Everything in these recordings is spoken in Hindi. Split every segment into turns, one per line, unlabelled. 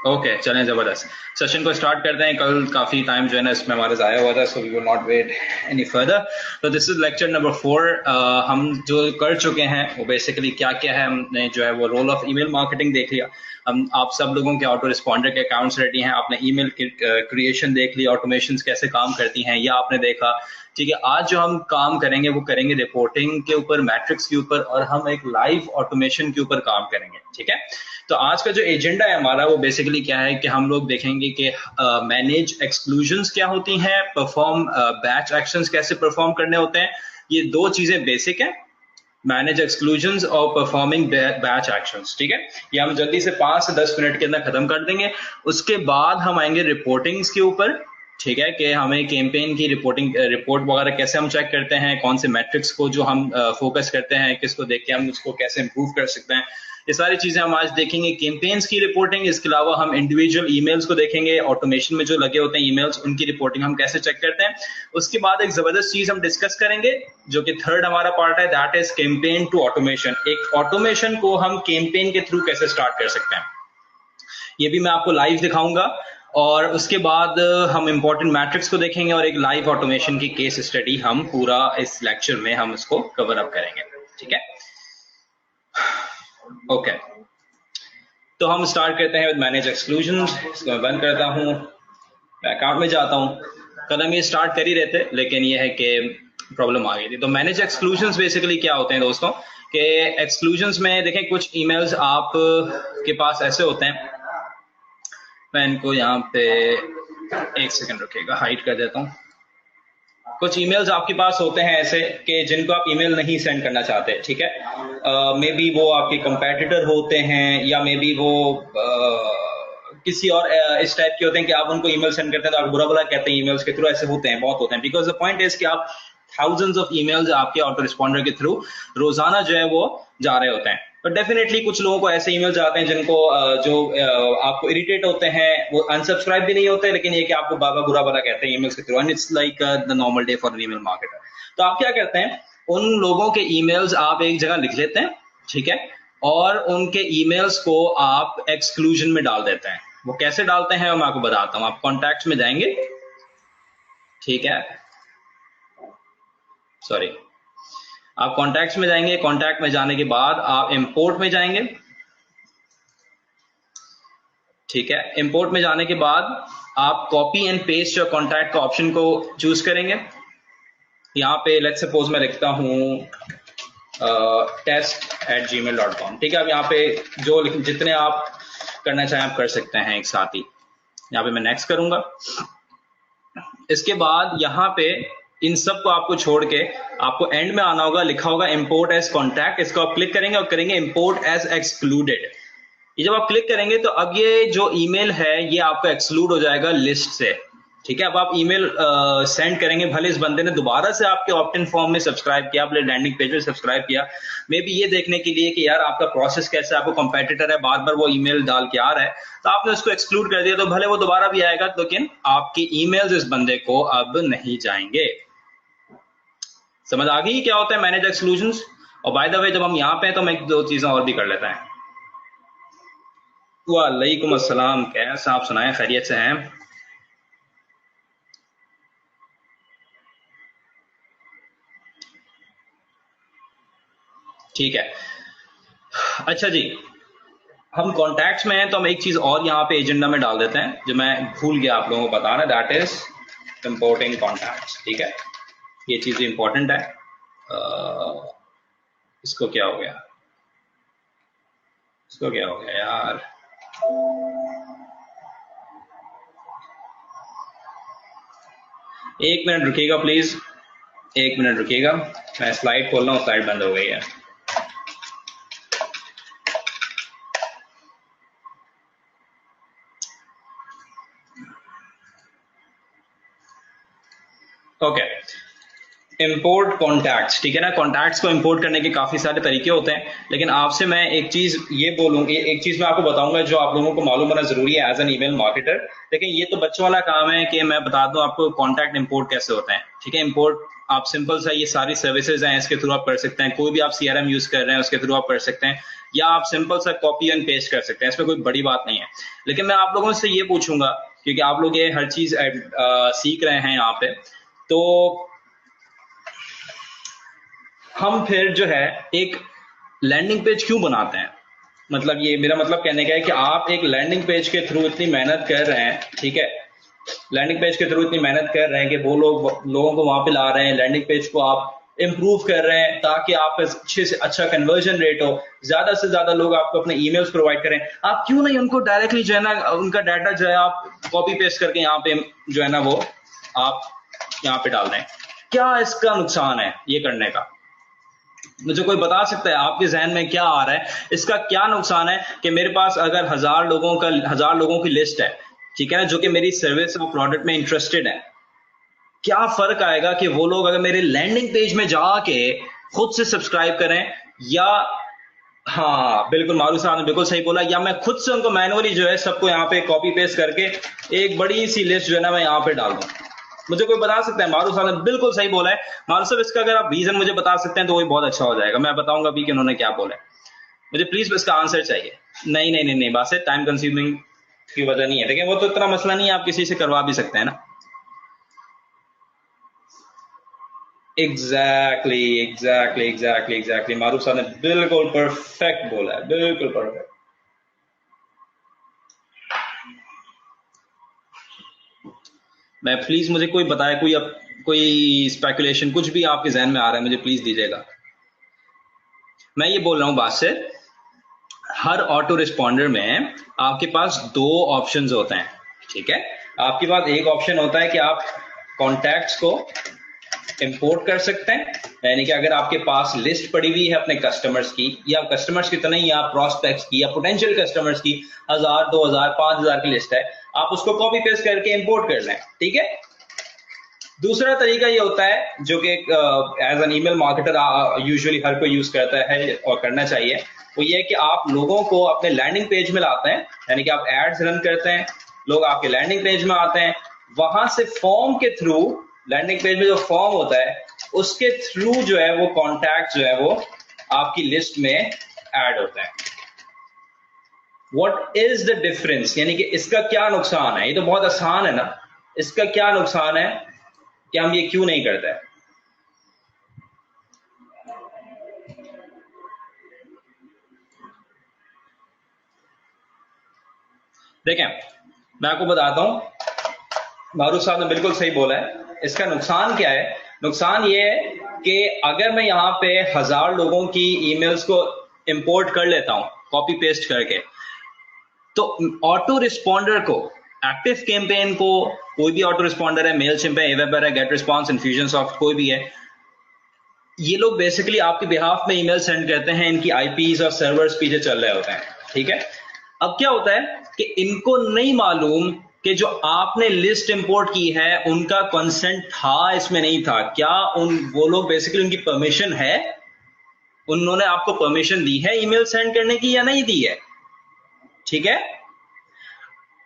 ओके, चलें, जबरदस्त। सेशन को स्टार्ट करते हैं। कल काफी टाइम जो है ना इसमें हमारा जाया हुआ था, so we will not wait any further. तो दिस इज लेक्चर नंबर 4। हम जो कर चुके हैं वो बेसिकली क्या क्या है, हमने जो है वो रोल ऑफ ईमेल मार्केटिंग देख लिया। हम आप सब लोगों के ऑटो रिस्पॉन्डर के अकाउंट्स रेडी हैं, आपने ईमेल क्रिएशन देख ली, ऑटोमेशन कैसे काम करती हैं यह आपने देखा। ठीक है, आज जो हम काम करेंगे वो करेंगे रिपोर्टिंग के ऊपर, मैट्रिक्स के ऊपर, और हम एक लाइव ऑटोमेशन के ऊपर काम करेंगे। ठीक है, तो आज का जो एजेंडा है हमारा वो बेसिकली क्या है कि हम लोग देखेंगे कि मैनेज एक्सक्लूजन्स क्या होती हैं, परफॉर्म बैच एक्शंस कैसे परफॉर्म करने होते हैं। ये दो चीजें बेसिक हैं, मैनेज एक्सक्लूजन्स और परफॉर्मिंग बैच एक्शंस। ठीक है, ये हम जल्दी से 5 से 10 मिनट के अंदर खत्म कर देंगे। उसके बाद हम आएंगे रिपोर्टिंग्स के ऊपर। ठीक है, कि हमें कैंपेन की रिपोर्ट वगैरह कैसे हम चेक करते हैं, कौन से मैट्रिक्स को जो हम फोकस करते हैं, किसको देख के हम उसको कैसे इंप्रूव कर सकते हैं, ये सारी चीजें हम आज देखेंगे। कैंपेन्स की रिपोर्टिंग, इसके अलावा हम इंडिविजुअल ईमेल्स को देखेंगे, ऑटोमेशन में जो लगे होते हैं ईमेल्स, उनकी रिपोर्टिंग हम कैसे चेक करते हैं। उसके बाद एक जबरदस्त चीज हम डिस्कस करेंगे जो कि थर्ड हमारा पार्ट है, that is campaign to automation. एक ऑटोमेशन को हम कैंपेन के थ्रू कैसे स्टार्ट कर सकते हैं, ये भी मैं आपको लाइव दिखाऊंगा। और उसके बाद हम इंपॉर्टेंट मैट्रिक्स को देखेंगे और एक लाइव ऑटोमेशन की केस स्टडी हम पूरा इस लेक्चर में हम इसको कवर अप करेंगे। ठीक है, ओके। तो हम स्टार्ट करते हैं विद मैनेज एक्सक्लूजन्स। इसको मैं बंद करता हूँ, मैं अकाउंट में जाता हूँ। कल हम ये स्टार्ट कर ही रहे थे, लेकिन ये है कि प्रॉब्लम आ गई थी। तो मैनेज एक्सक्लूजन्स बेसिकली क्या होते हैं दोस्तों, कि एक्सक्लूजन्स में देखें कुछ ईमेल्स आप के पास ऐसे होते हैं। मैं इनको यहाँ पे एक सेकंड रुकिएगा, हाइड कर देता हूँ। कुछ ईमेल्स आपके पास होते हैं ऐसे कि जिनको आप ईमेल नहीं सेंड करना चाहते। ठीक है, मे बी वो आपके कंपेटिटर होते हैं, या मे बी वो किसी और इस टाइप के होते हैं कि आप उनको ईमेल सेंड करते हैं तो आप बुरा भला कहते हैं ईमेल्स के थ्रू। ऐसे होते हैं, बहुत होते हैं। बिकॉज द पॉइंट इज कि आप थाउजेंड्स ऑफ ईमेल्स आपके ऑटो रिस्पॉन्डर के थ्रू रोजाना जो है वो जा रहे होते हैं। बट डेफिनेटली कुछ लोगों को ऐसे ईमेल्स आते हैं जिनको जो आपको इरिटेट होते हैं, वो अनसब्सक्राइब भी नहीं होते, लेकिन ये कि आपको बाबा बुरा भला कहते हैं ईमेल्स के थ्रू, and it's like the normal day for an email marketer. तो आप क्या करते हैं, उन लोगों के ईमेल्स आप एक जगह लिख लेते हैं। ठीक है, और उनके ईमेल्स को आप एक्सक्लूजन में डाल देते हैं। वो कैसे डालते हैं मैं आपको बताता हूं। आप कॉन्टैक्ट्स में जाएंगे, ठीक है, सॉरी, आप कॉन्टैक्ट्स में जाएंगे। कॉन्टैक्ट में जाने के बाद आप इंपोर्ट में जाएंगे। ठीक है, इंपोर्ट में जाने के बाद आप copy and paste your contact का ऑप्शन को चूज करेंगे। यहाँ पे लेट्स सपोज मैं लिखता हूँ test@gmail.com। ठीक है, अब यहाँ पे जो जितने आप करना चाहें आप कर सकते हैं एक साथ ही। यहाँ पे मैं नेक्स्ट करूंगा। इसके बाद यहाँ पे इन सब को आपको छोड़ के आपको एंड में आना होगा, लिखा होगा इंपोर्ट एज कॉन्टैक्ट। इसको आप क्लिक करेंगे और करेंगे इंपोर्ट एज एक्सक्लूडेड। ये जब आप क्लिक करेंगे तो अब ये जो ईमेल है ये आपका एक्सक्लूड हो जाएगा लिस्ट से। ठीक है, अब आप ईमेल सेंड करेंगे, भले इस बंदे ने दोबारा से आपके ऑप्ट इन फॉर्म में सब्सक्राइब किया, अपने लैंडिंग पेज में सब्सक्राइब किया, मे बी ये देखने के लिए कि यार आपका प्रोसेस कैसा है, आपको कंपेटिटर है, बार बार वो ईमेल डाल के आ रहा है, तो आपने उसको एक्सक्लूड कर दिया, तो भले वो दोबारा भी आएगा, लेकिन आपकी ईमेल्स इस बंदे को अब नहीं जाएंगे। समझ आ गई क्या होता है मैनेज एक्सक्लूजन्स? और बाय द वे जब हम यहाँ पे हैं तो मैं दो चीजें और भी कर लेता है। वालेकुम अस्सलाम, कैसा आप सुनाएं, खैरियत से हैं? ठीक है, अच्छा जी, हम कॉन्टैक्ट्स में हैं तो हम एक चीज और यहाँ पे एजेंडा में डाल देते हैं जो मैं भूल गया आप लोगों को बताना, दैट इज इंपोर्टिंग कॉन्टैक्ट्स। ठीक है, ये चीज इंपॉर्टेंट है। इसको क्या हो गया, इसको क्या हो गया यार, एक मिनट रुकिएगा प्लीज, एक मिनट रुकिएगा, मैं स्लाइड खोल रहा हूँ, स्लाइड बंद हो गई है। ओके, इंपोर्ट कॉन्टैक्ट्स, ठीक है ना। कॉन्टैक्ट्स को इंपोर्ट करने के काफी सारे तरीके होते हैं, लेकिन आपसे मैं एक चीज ये बोलूंगी, एक चीज मैं आपको बताऊंगा जो आप लोगों को मालूम होना जरूरी है एज एन ईमेल मार्केटर। लेकिन ये तो बच्चों वाला काम है कि मैं बता दूं आपको कॉन्टैक्ट इंपोर्ट कैसे होता है, ठीक है। इंपोर्ट आप सिंपल सा, ये सारी सर्विसेज हैं, इसके थ्रू आप कर सकते हैं। कोई भी आप सीआरएम यूज कर रहे हैं उसके थ्रू आप कर सकते हैं, या आप सिंपल सा कॉपी एंड पेस्ट कर सकते हैं, इसमें कोई बड़ी बात नहीं है। लेकिन मैं आप लोगों से ये पूछूंगा, क्योंकि आप लोग ये हर चीज सीख रहे हैं यहाँ पे, तो हम फिर जो है एक लैंडिंग पेज क्यों बनाते हैं। मतलब ये मेरा मतलब कहने का है कि आप एक लैंडिंग पेज के थ्रू इतनी मेहनत कर रहे हैं, ठीक है, लैंडिंग पेज के थ्रू इतनी मेहनत कर रहे हैं कि वो लोगों को वहां पे ला रहे हैं, लैंडिंग पेज को आप इंप्रूव कर रहे हैं ताकि आपका अच्छे से अच्छा कन्वर्जन रेट हो, ज्यादा से ज्यादा लोग आपको अपने ईमेल्स प्रोवाइड करें। आप क्यों नहीं उनको डायरेक्टली जो है ना उनका डाटा जो है आप कॉपी पेस्ट करके यहाँ पे जो है ना वो आप यहाँ पे डाल दें। क्या इसका नुकसान है ये करने का? मुझे कोई बता सकता है आपके जहन में क्या आ रहा है, इसका क्या नुकसान है कि मेरे पास अगर 1000 लोगों की लिस्ट है, ठीक है ना, जो कि मेरी सर्विस और प्रोडक्ट में इंटरेस्टेड है, क्या फर्क आएगा कि वो लोग अगर मेरे लैंडिंग पेज में जाके खुद से सब्सक्राइब करें, या हाँ बिल्कुल मारू साहब ने बिल्कुल सही बोला, या मैं खुद से उनको मैनुअली जो है सबको यहाँ पे कॉपी पेस्ट करके एक बड़ी सी लिस्ट जो है ना मैं यहाँ पे डाल दूं। मुझे कोई बता सकता है? मारू साहब ने बिल्कुल सही बोला है। मारू साहब इसका अगर आप रीजन मुझे बता सकते हैं तो वही बहुत अच्छा हो जाएगा, मैं बताऊंगा अभी कि उन्होंने क्या बोला है। मुझे प्लीज इसका आंसर चाहिए। नहीं नहीं नहीं नहीं, बात है टाइम कंज्यूमिंग की वजह नहीं है, लेकिन वो तो इतना मसला नहीं है, आप किसी से करवा भी सकते हैं ना। एग्जैक्टली मारूफ साहब ने बिल्कुल परफेक्ट बोला है, बिल्कुल परफेक्ट। मैं प्लीज मुझे कोई बताए, कोई स्पेकुलेशन कुछ भी आपके जहन में आ रहा है मुझे प्लीज दीजिएगा। मैं ये बोल रहा हूं बात से, हर ऑटो रिस्पॉन्डर में आपके पास दो ऑप्शंस होते हैं, ठीक है। आपके पास एक ऑप्शन होता है कि आप कॉन्टैक्ट्स को इंपोर्ट कर सकते हैं, यानी कि अगर आपके पास लिस्ट पड़ी हुई है अपने कस्टमर्स की, या कस्टमर्स की तो नहीं, या प्रोस्पेक्ट्स की या पोटेंशियल कस्टमर्स की 1000 2000 5000 की लिस्ट है, आप उसको कॉपी पेस्ट करके इंपोर्ट कर लें, ठीक है। दूसरा तरीका ये होता है जो कि as an email marketer usually हर कोई यूज करता है और करना चाहिए, वो ये है कि आप लोगों को अपने लैंडिंग पेज में लाते हैं, यानी कि आप एड्स रन करते हैं, लोग आपके लैंडिंग पेज में आते हैं, वहां से फॉर्म के थ्रू, लैंडिंग पेज में जो फॉर्म होता है उसके थ्रू जो है वो कॉन्टैक्ट जो है वो आपकी लिस्ट में ऐड होता है। व्हाट इज द डिफरेंस, यानी कि इसका क्या नुकसान है? ये तो बहुत आसान है ना, इसका क्या नुकसान है कि हम ये क्यों नहीं करते? देखें मैं आपको बताता हूं, मारूफ साहब ने बिल्कुल सही बोला है। इसका नुकसान क्या है? नुकसान ये है कि अगर मैं यहाँ पे 1000 लोगों की ईमेल्स को इंपोर्ट कर लेता हूं कॉपी पेस्ट करके, तो ऑटो रिस्पॉन्डर को, एक्टिव कैंपेन को, कोई भी ऑटो रिस्पॉन्डर है, मेलचिम्प है, एवेपर है, गेट रिस्पॉन्स, इन्फ्यूजनसॉफ्ट, कोई भी है, ये लोग बेसिकली आपके बिहाफ में ईमेल सेंड करते हैं, इनकी आईपीज और सर्वर्स पीछे चल रहे होते हैं, ठीक है। अब क्या होता है कि इनको नहीं मालूम कि जो आपने लिस्ट इंपोर्ट की है उनका कंसेंट था, इसमें नहीं था क्या, वो लोग बेसिकली उनकी परमिशन है, उन्होंने आपको परमिशन दी है ईमेल सेंड करने की या नहीं दी है, ठीक है।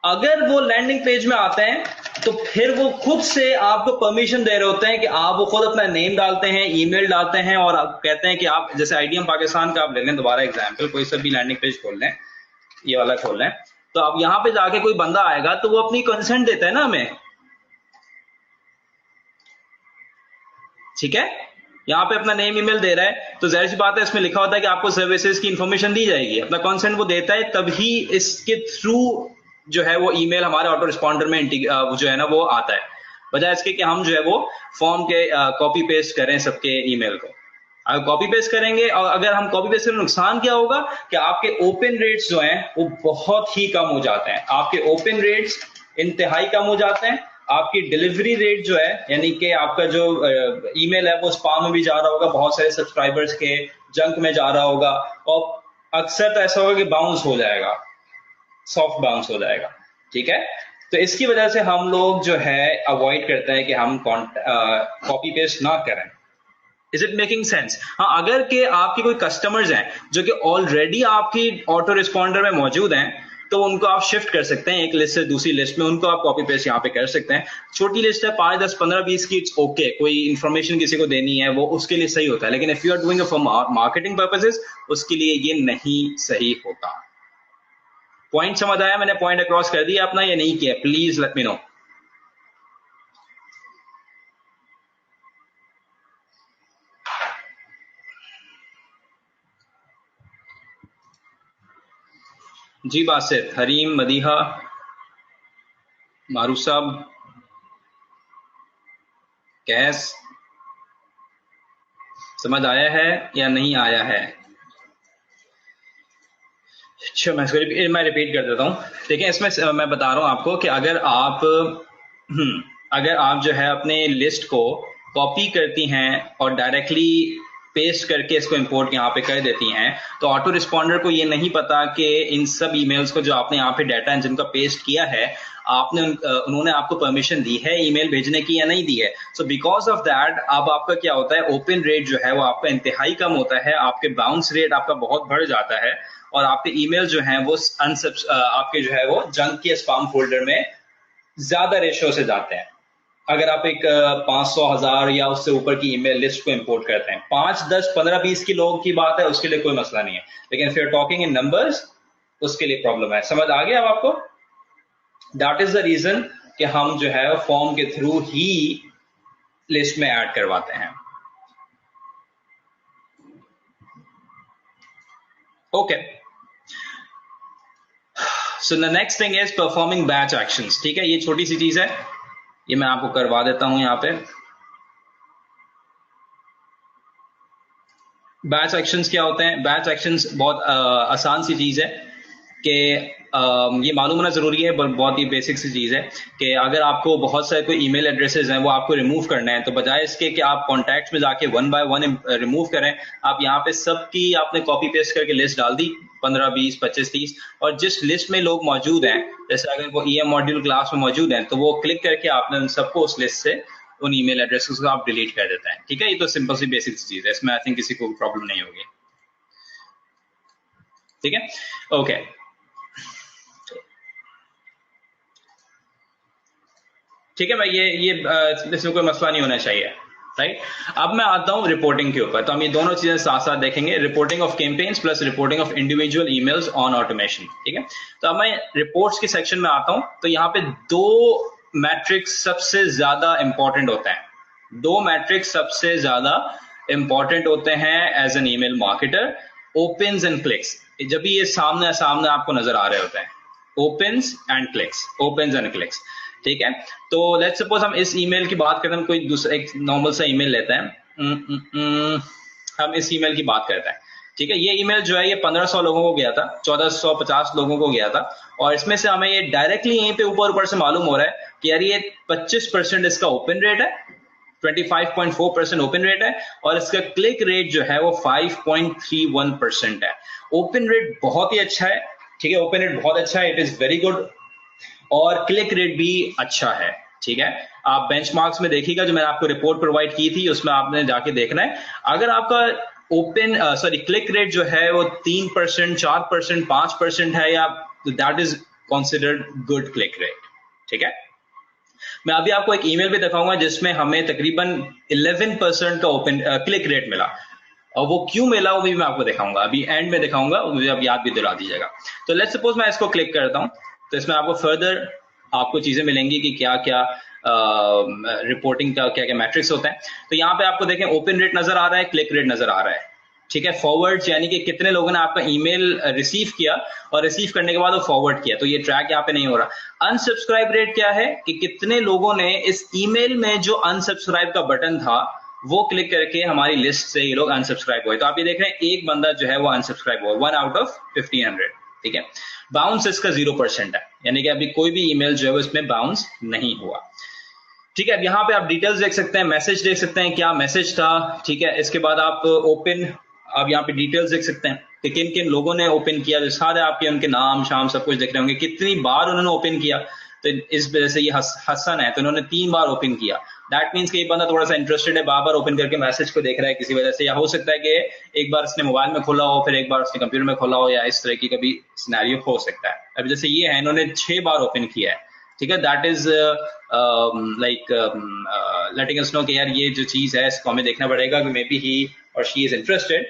अगर वो लैंडिंग पेज में आते हैं तो फिर वो खुद से आपको परमिशन दे रहे होते हैं कि आप, वो खुद अपना नेम डालते हैं, ईमेल डालते हैं, और आप कहते हैं कि आप, जैसे आईडीएम पाकिस्तान का आप ले लें दोबारा एग्जांपल, कोई सा भी लैंडिंग पेज खोल लें, ये वाला खोल लें, तो अब यहां पे जाके कोई बंदा आएगा तो वो अपनी कंसेंट देता है ना हमें, ठीक है। यहाँ पे अपना नेम ईमेल दे रहा है तो जाहिर सी बात है इसमें लिखा होता है कि आपको सर्विसेज की इंफॉर्मेशन दी जाएगी, अपना कंसेंट वो देता है, तभी इसके थ्रू जो है वो ईमेल हमारे ऑटो रिस्पॉन्डर में जो है ना वो आता है, बजाय इसके कि हम जो है वो फॉर्म के कॉपी पेस्ट करें सबके ईमेल को। अगर कॉपी पेस्ट करेंगे, और अगर हम कॉपी पेस्ट करें, नुकसान क्या होगा कि आपके ओपन रेट्स जो हैं वो बहुत ही कम हो जाते हैं, आपके ओपन रेट्स इंतहाई कम हो जाते हैं, आपकी डिलीवरी रेट जो है, यानी कि आपका जो ईमेल है वो स्पैम में भी जा रहा होगा, बहुत सारे सब्सक्राइबर्स के जंक में जा रहा होगा, और अक्सर तो ऐसा होगा कि बाउंस हो जाएगा, सॉफ्ट बाउंस हो जाएगा, ठीक है। तो इसकी वजह से हम लोग जो है अवॉइड करते हैं कि हम कॉपी पेस्ट ना करें, इज इट मेकिंग सेंस? हाँ, अगर के आपके कोई कस्टमर्स हैं जो कि ऑलरेडी आपकी ऑटो रिस्पॉन्डर में मौजूद हैं, तो उनको आप शिफ्ट कर सकते हैं एक लिस्ट से दूसरी लिस्ट में, उनको आप कॉपी पेस्ट यहाँ पे कर सकते हैं। छोटी लिस्ट है 5, 10, 15, 20 की, इट्स ओके, कोई इन्फॉर्मेशन किसी को देनी है वो उसके लिए सही होता है, लेकिन if you are doing for marketing purposes, उसके लिए ये नहीं सही होता। पॉइंट समझ आया? मैंने पॉइंट अक्रॉस कर दिया अपना या नहीं किया? Please let me know. जी बासित, हरीम, मदीहा, मारू साहब, कैस, समझ आया है या नहीं आया है? अच्छा, मैं रिपीट कर देता हूँ। देखिए, इसमें मैं बता रहा हूँ आपको कि अगर आप जो है अपने लिस्ट को कॉपी करती हैं और डायरेक्टली पेस्ट करके इसको इंपोर्ट यहाँ पे कर देती हैं, तो ऑटो रिस्पॉन्डर को ये नहीं पता कि इन सब ईमेल्स को जो आपने यहाँ पे डाटा इंजन का पेस्ट किया है, उन्होंने आपको परमिशन दी है ईमेल भेजने की या नहीं दी है। सो बिकॉज ऑफ दैट अब आपका क्या होता है, ओपन रेट जो है वो आपका इंतहाई कम होता है, आपके बाउंस रेट आपका बहुत बढ़ जाता है, और आपके ईमेल जो हैं वो आपके जो है वो जंक या स्पैम फोल्डर में ज्यादा रेशियो से जाते हैं। अगर आप एक 500, 1000 या उससे ऊपर की ईमेल लिस्ट को इंपोर्ट करते हैं, 5, 10, 15, 20 की लोगों की बात है, उसके लिए कोई मसला नहीं है, लेकिन if you are talking in numbers, उसके लिए प्रॉब्लम है। समझ आ गया अब आपको? दैट इज द रीजन कि हम जो है फॉर्म के थ्रू ही लिस्ट में ऐड करवाते हैं। Okay, so the next thing is performing batch actions. ठीक है, ये छोटी सी चीज है, ये मैं आपको करवा देता हूं यहाँ पे। बैच एक्शंस क्या होते हैं? बैच एक्शंस बहुत आसान सी चीज है कि ये मालूम होना जरूरी है, बहुत ही बेसिक सी चीज है कि अगर आपको बहुत सारे कोई ईमेल एड्रेसेस हैं वो आपको रिमूव करना है, तो बजाय इसके कि आप कॉन्टैक्ट्स में जाके 1 by 1 रिमूव करें, आप यहाँ पे सबकी आपने कॉपी पेस्ट करके लिस्ट डाल दी, 15, 20, 25, 30, और जिस लिस्ट में लोग मौजूद हैं, जैसे अगर वो EM मॉड्यूल क्लास में मौजूद हैं, तो वो क्लिक करके आपने उन सबको उस लिस्ट से उन ईमेल एड्रेसेस को आप डिलीट कर देते हैं। ठीक है, ये तो सिंपल सी बेसिक चीज है, इसमें आई थिंक किसी को प्रॉब्लम नहीं होगी। ठीक है, ओके। ठीक है भाई, ये इसमें कोई मसला नहीं होना चाहिए, राइट? अब मैं आता हूं रिपोर्टिंग के ऊपर, तो हम ये दोनों चीजें साथ साथ देखेंगे, reporting of campaigns plus reporting of individual emails on automation. ठीक है, तो अब मैं रिपोर्ट्स के सेक्शन में आता हूं, तो यहाँ पे दो मैट्रिक्स सबसे ज्यादा इंपॉर्टेंट होते हैं, दो मैट्रिक्स सबसे ज्यादा इंपॉर्टेंट होते हैं as an email marketer, opens and clicks. जब भी ये सामने सामने आपको नजर आ रहे होते हैं, opens and clicks, opens and clicks. ठीक है, तो लेट्स सपोज हम इस ईमेल की बात करते हैं, कोई दूसरा एक नॉर्मल सा ईमेल लेते हैं, हम इस ईमेल की बात करते हैं। ठीक है, ये ईमेल जो है ये 1500 लोगों को गया था, 1450 लोगों को गया था, और इसमें से हमें ये डायरेक्टली यहीं पे ऊपर से मालूम हो रहा है कि यार ये 25% इसका ओपन रेट है, 25.4% ओपन रेट है, और इसका क्लिक रेट जो है वो 5.31% है। ओपन रेट बहुत ही अच्छा है, ठीक है, ओपन रेट बहुत अच्छा है, इट इज वेरी गुड, और क्लिक रेट भी अच्छा है। ठीक है, आप बेंचमार्क्स में देखिएगा, जो मैंने आपको रिपोर्ट प्रोवाइड की थी उसमें आपने जाके देखना है, अगर आपका क्लिक रेट जो है वो 3%, 4%, 5% है, या that is considered good click rate. ठीक है, मैं अभी आपको एक ईमेल भी दिखाऊंगा जिसमें हमें तकरीबन 11% का ओपन क्लिक रेट मिला, और वो क्यों मिला वो भी मैं आपको दिखाऊंगा, अभी एंड में दिखाऊंगा, मुझे अब याद भी दिला दीजिएगा। तो लेट्स सपोज मैं इसको क्लिक करता हूं, तो इसमें आपको फर्दर आपको चीजें मिलेंगी कि क्या क्या रिपोर्टिंग का क्या क्या मैट्रिक्स होते हैं। तो यहाँ पे आपको देखें ओपन रेट नजर आ रहा है, क्लिक रेट नजर आ रहा है। ठीक है, फॉरवर्ड यानी कि कितने लोगों ने आपका ईमेल रिसीव किया, और रिसीव करने के बाद वो फॉरवर्ड किया, तो ये ट्रैक यहाँ पे नहीं हो रहा। अनसब्सक्राइब रेट क्या है कि कितने लोगों ने इस ईमेल में जो अनसब्सक्राइब का बटन था वो क्लिक करके हमारी लिस्ट से ये लोग अनसब्सक्राइब हुए। तो आप ये देख रहे हैं एक बंदा जो है वो अनसब्सक्राइब हुआ, 1 out of 1500। ठीक है, बाउंस इसका 0% है, यानी कि अभी कोई भी ईमेल जो है वो इसमें बाउंस नहीं हुआ। ठीक है, अब यहाँ पे आप डिटेल्स देख सकते हैं, मैसेज देख सकते हैं क्या मैसेज था। ठीक है, इसके बाद आप आप यहाँ पे डिटेल्स देख सकते हैं कि किन किन लोगों ने ओपन किया, जो सारे आपके उनके नाम शाम सब कुछ देख रहे होंगे, कितनी बार उन्होंने ओपन किया। तो इस वजह से ये हसन है, तो उन्होंने 3 बार ओपन किया, दैट मीन्स कि ये बंदा थोड़ा सा इंटरेस्टेड है, बार बार ओपन करके मैसेज को देख रहा है किसी वजह से, या हो सकता है कि एक बार उसने मोबाइल में खोला हो, फिर एक बार उसने कंप्यूटर में खोला हो, या इस तरह की कभी सिनेरियो हो सकता है। अभी जैसे ये है, इन्होंने 6 बार ओपन किया है, ठीक है, that is like letting us know कि यार ये जो चीज है इसको हमें देखना पड़ेगा कि मे बी ही और शी इज इंटरेस्टेड,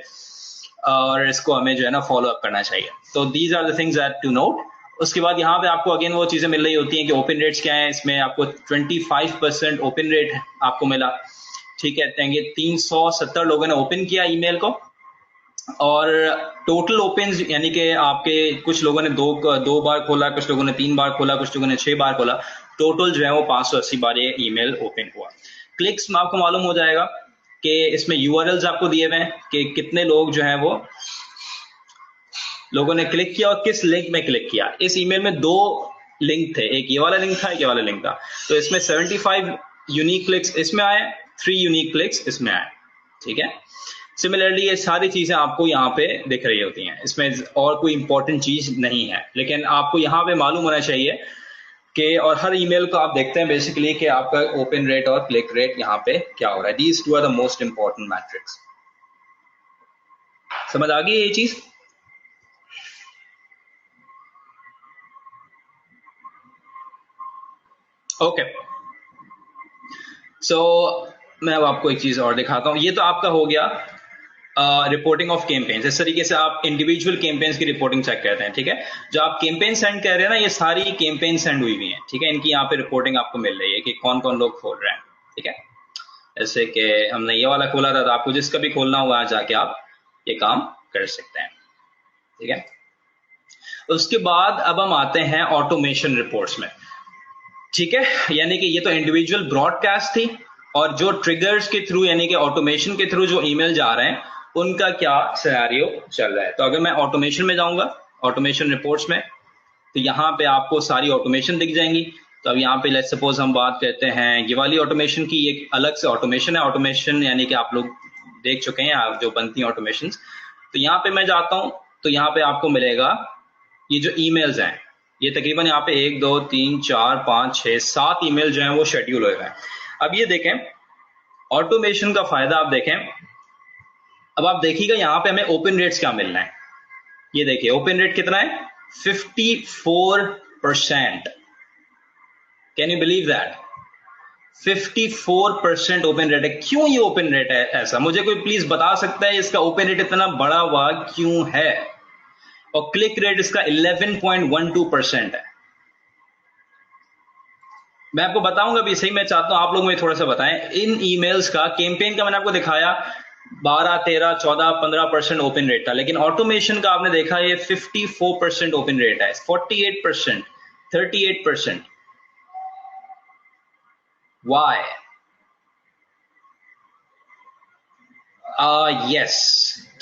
और इसको हमें जो है ना फॉलो अप करना चाहिए। तो these are the things that to note. उसके बाद यहाँ पे आपको अगेन वो चीजें मिल रही होती हैं कि ओपन रेट्स क्या है, इसमें आपको 25% ओपन रेट आपको मिला, ठीक है। 370 लोगों ने ओपन किया ईमेल को, और टोटल ओपन यानी कि आपके कुछ लोगों ने दो बार खोला, कुछ लोगों ने 3 बार खोला, कुछ लोगों ने 6 बार खोला, टोटल जो है वो 580 बार ये ईमेल ओपन हुआ। क्लिक्स में आपको मालूम हो जाएगा कि इसमें यूआरएल्स आपको दिए हुए हैं कि कितने लोग जो है वो लोगों ने क्लिक किया और किस लिंक में क्लिक किया। इस ईमेल में 2 लिंक थे, एक ये वाला लिंक था, एक ये वाला लिंक था। तो इसमें 75 यूनिक क्लिक्स इसमें आए, 3 यूनिक क्लिक्स इसमें आए, ठीक है। सिमिलरली ये सारी चीजें आपको यहाँ पे दिख रही होती हैं, इसमें और कोई इंपॉर्टेंट चीज नहीं है, लेकिन आपको यहाँ पे मालूम होना चाहिए कि, और हर ईमेल को आप देखते हैं बेसिकली कि आपका ओपन रेट और क्लिक रेट यहाँ पे क्या हो रहा है। These 2 are the most important metrics. समझ आ गई ये चीज? ओके, सो मैं अब आपको एक चीज और दिखाता हूं। ये तो आपका हो गया रिपोर्टिंग ऑफ कैंपेन्स। इस तरीके से आप इंडिविजुअल कैंपेन्स की रिपोर्टिंग चेक करते हैं, ठीक है। जो आप कैंपेन सेंड कर रहे हैं ना, ये सारी कैंपेन सेंड हुई हुई हैं, ठीक है। इनकी यहाँ पे रिपोर्टिंग आपको मिल रही है कि कौन कौन लोग खोल रहे हैं, ठीक है। जैसे कि हमने ये वाला खोला था, तो आपको जिसका भी खोलना हुआ जाके आप ये काम कर सकते हैं, ठीक है। उसके बाद अब हम आते हैं ऑटोमेशन रिपोर्ट्स में, ठीक है। यानी कि ये तो इंडिविजुअल ब्रॉडकास्ट थी, और जो ट्रिगर्स के थ्रू यानी कि ऑटोमेशन के थ्रू जो ईमेल जा रहे हैं उनका क्या सिनेरियो चल रहा है। तो अगर मैं ऑटोमेशन में जाऊंगा, ऑटोमेशन रिपोर्ट्स में, तो यहाँ पे आपको सारी ऑटोमेशन दिख जाएंगी। तो अब यहाँ पे लेट्स सपोज हम बात करते हैं ये वाली ऑटोमेशन की, एक अलग से ऑटोमेशन है। ऑटोमेशन यानी कि आप लोग देख चुके हैं आप जो बनती हैं ऑटोमेशन। तो यहाँ पे मैं जाता हूँ, तो यहाँ पे आपको मिलेगा ये जो ईमेल्स हैं, ये तकरीबन यहाँ पे 1 2 3 4 5 6 7 ईमेल जो हैं वो शेड्यूल हो रहे हैं। अब ये देखें ऑटोमेशन का फायदा, आप देखें, अब आप देखिएगा यहाँ पे हमें ओपन रेट्स क्या मिलना है। ये देखिए ओपन रेट कितना है, 54%। Can you believe that? 54% open rate है। क्यों ये ओपन रेट है ऐसा? मुझे कोई प्लीज बता सकता है इसका ओपन रेट इतना बड़ा हुआ क्यों है? और क्लिक रेट इसका 11.12% है। मैं आपको बताऊंगा भी सही, मैं चाहता हूं आप लोग मुझे थोड़ा सा बताएं। इन ईमेल्स का कैंपेन का मैंने आपको दिखाया 12 13 14 15% ओपन रेट था, लेकिन ऑटोमेशन का आपने देखा ये 54% ओपन रेट है, 48%, 38%। वाई? यस,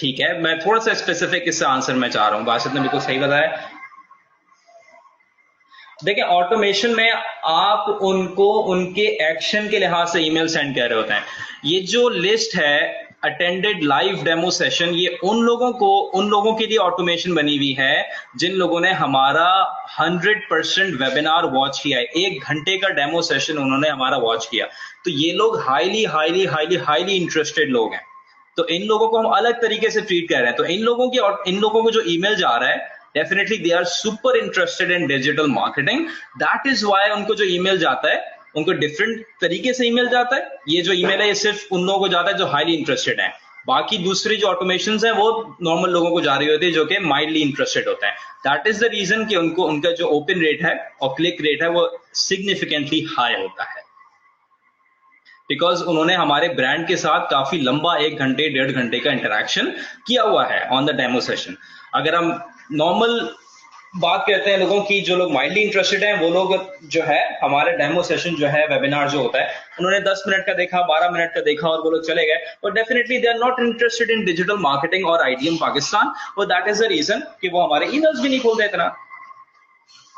ठीक है, मैं थोड़ा सा स्पेसिफिक इससे आंसर मैं चाह रहा हूं। बासित ने बिल्कुल सही बताया। देखिए ऑटोमेशन में आप उनको उनके एक्शन के लिहाज से ईमेल सेंड कर रहे होते हैं। ये जो लिस्ट है अटेंडेड लाइव डेमो सेशन, ये उन लोगों के लिए ऑटोमेशन बनी हुई है जिन लोगों ने हमारा 100% वेबिनार वॉच किया है। 1 घंटे का डेमो सेशन उन्होंने हमारा वॉच किया। तो ये लोग highly highly highly highly interested लोग हैं। तो इन लोगों को हम अलग तरीके से ट्रीट कर रहे हैं। तो इन लोगों को जो ईमेल जा रहा है, definitely they are super interested in digital marketing. That is why उनको जो ईमेल जाता है उनको डिफरेंट तरीके से ईमेल जाता है। ये जो ईमेल है ये सिर्फ उन लोगों को जाता है जो हाईली इंटरेस्टेड हैं। बाकी दूसरी जो ऑटोमेशन है वो नॉर्मल लोगों को जा रही होती है जो कि माइल्डली इंटरेस्टेड होते हैं। दैट इज द रीजन कि उनका जो ओपन रेट है और क्लिक रेट है वो सिग्निफिकेंटली हाई होता है, बिकॉज उन्होंने हमारे ब्रांड के साथ काफी लंबा 1 घंटे 1.5 घंटे का इंटरेक्शन किया हुआ है ऑन द डेमो सेशन। अगर हम नॉर्मल बात करते हैं लोगों की, जो लोग माइल्डली इंटरेस्टेड हैं वो लोग जो है हमारे डेमो सेशन जो है वेबिनार जो होता है उन्होंने 10 मिनट का देखा, 12 मिनट का देखा और वो लोग चले गए। और definitely they are not interested in digital marketing और आईडीएम पाकिस्तान, और दैट इज द रीजन कि वो हमारे ईमेल्स भी नहीं खोलते इतना।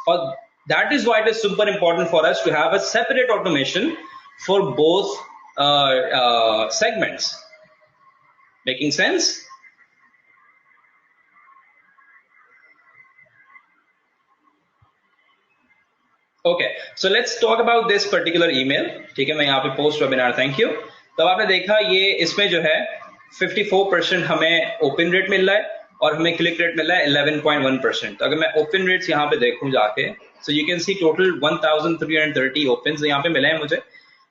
और that is why it is super important for us to have a separate automation for both segments. Making sense? Okay, so let's talk about this particular email. ठीक है, मैं यहाँ पे पोस्ट वेबिनार, थैंक यू। तो आपने देखा ये इसमें जो है 54% हमें ओपन रेट मिल रहा है और हमें क्लिक रेट मिल रहा है 11.1%। तो अगर मैं ओपन रेट्स यहाँ पे देखूं जाके, सो you can see total 1330 open यहाँ पे मिले हैं मुझे।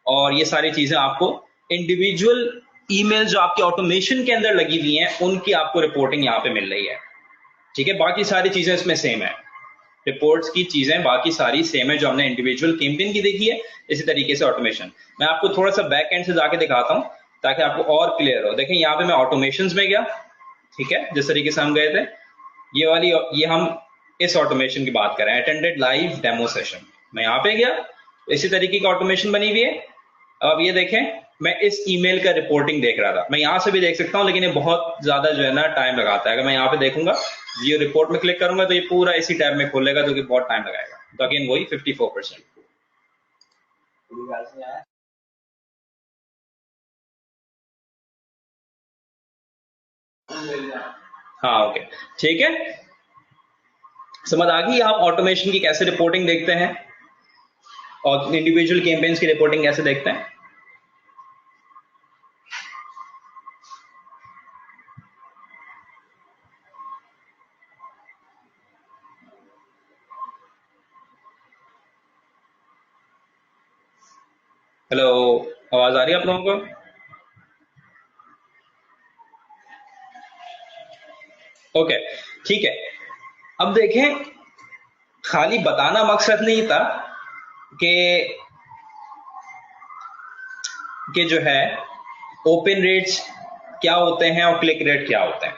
और ये सारी चीजें आपको इंडिविजुअल ईमेल जो आपके ऑटोमेशन के अंदर लगी हुई हैं उनकी आपको रिपोर्टिंग यहाँ पे मिल रही है। ठीक है, बाकी सारी चीजें इसमें सेम है, रिपोर्ट्स की चीजें बाकी सारी सेम है जो हमने इंडिविजुअल कैंपेन की देखी है, इसी तरीके से ऑटोमेशन। मैं आपको थोड़ा सा बैक एंड से जाके दिखाता हूं ताकि आपको और क्लियर हो। देखें यहाँ पे मैं ऑटोमेशन में गया, ठीक है, जिस तरीके से हम गए थे, ये वाली, ये हम इस ऑटोमेशन की बात कर रहे हैं, अटेंडेड लाइव डेमो सेशन। मैं यहाँ पे गया, इसी तरीके की ऑटोमेशन बनी हुई है। अब ये देखें, मैं इस ईमेल का रिपोर्टिंग देख रहा था, मैं यहाँ से भी देख सकता हूँ, लेकिन ये बहुत ज्यादा जो है ना टाइम लगाता है। अगर मैं यहाँ पे देखूंगा, जियो रिपोर्ट में क्लिक करूंगा तो ये पूरा इसी टैब में खोलेगा, जो कि बहुत टाइम लगाएगा। तो अगेन वही 54%। हाँ ओके, ठीक है, समझ आ गई। आप ऑटोमेशन की कैसे रिपोर्टिंग देखते हैं और इंडिविजुअल कैंपेन्स की रिपोर्टिंग कैसे देखते हैं। हेलो, आवाज आ रही है आप लोगों को? ओके, ठीक है। अब देखें, खाली बताना मकसद नहीं था कि जो है ओपन रेट्स क्या होते हैं और क्लिक रेट क्या होते हैं।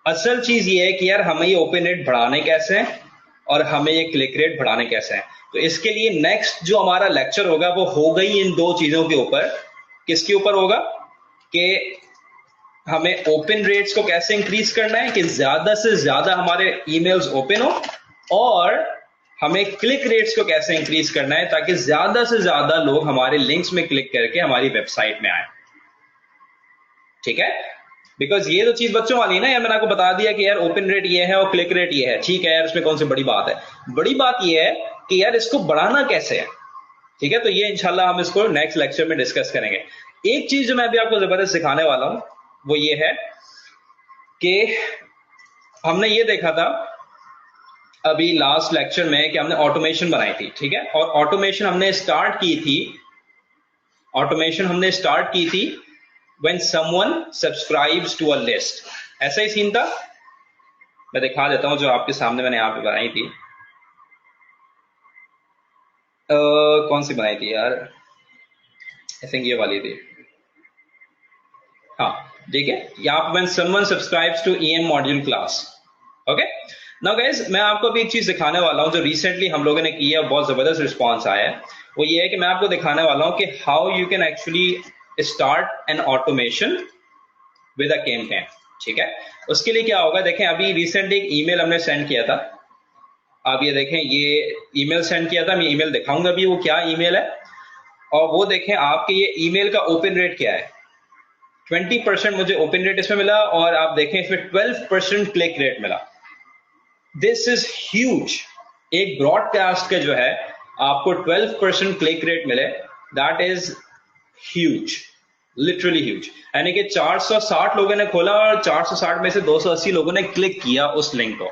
असल चीज ये है कि यार हमें ये ओपन रेट बढ़ाने कैसे हैं और हमें ये क्लिक रेट बढ़ाने कैसे हैं। तो इसके लिए नेक्स्ट जो हमारा लेक्चर होगा वो होगा ही इन दो चीजों के ऊपर। किसके ऊपर होगा? कि हमें ओपन रेट्स को कैसे इंक्रीज करना है कि ज्यादा से ज्यादा हमारे ईमेल्स ओपन हो, और हमें क्लिक रेट्स को कैसे इंक्रीज करना है ताकि ज्यादा से ज्यादा लोग हमारे लिंक्स में क्लिक करके हमारी वेबसाइट में आए। ठीक है, बिकॉज ये तो चीज बच्चों वाली है ना यार, मैंने आपको बता दिया कि यार ओपन रेट ये है और क्लिक रेट ये है। ठीक है यार, उसमें कौन सी बड़ी बात है? बड़ी बात ये है कि यार इसको बढ़ाना कैसे है। ठीक है, तो ये इंशाल्लाह हम इसको नेक्स्ट लेक्चर में डिस्कस करेंगे। एक चीज जो मैं अभी आपको जबरदस्त सिखाने वाला हूं वो ये है कि हमने ये देखा था अभी लास्ट लेक्चर में कि हमने ऑटोमेशन बनाई थी। ठीक है, और ऑटोमेशन हमने स्टार्ट की थी when someone subscribes to a list। ऐसा ही सीन था, मैं दिखा देता हूं जो आपके सामने मैंने यहां पे बनाई थी। कौन सी बनाई थी यार? आई थिंक ये वाली थी। हाँ ठीक है, यहाँ पे when someone subscribes to EM module class। Okay, now guys मैं आपको अभी एक चीज दिखाने वाला हूं जो रिसेंटली हम लोगों ने की है और बहुत जबरदस्त रिस्पॉन्स आया है। वो ये है कि मैं आपको दिखाने वाला हूं कि how you can actually start an automation with a campaign. ठीक है, उसके लिए क्या होगा, देखें अभी रिसेंटली एक ईमेल हमने सेंड किया था। आप ये देखें, ये ईमेल सेंड किया था, मैं ईमेल दिखाऊंगा अभी वो क्या ईमेल है। और वो देखें आपके ये ईमेल का ओपन रेट क्या है। 20% मुझे ओपन रेट इसमें मिला और आप देखें इसमें 12% क्लिक रेट मिला। This is huge. एक ब्रॉडकास्ट का जो है आपको 12% क्लिक रेट मिले, that is huge, literally huge. यानी कि 460 लोगों ने खोला और 460 में से 280 लोगों ने क्लिक किया उस लिंक को।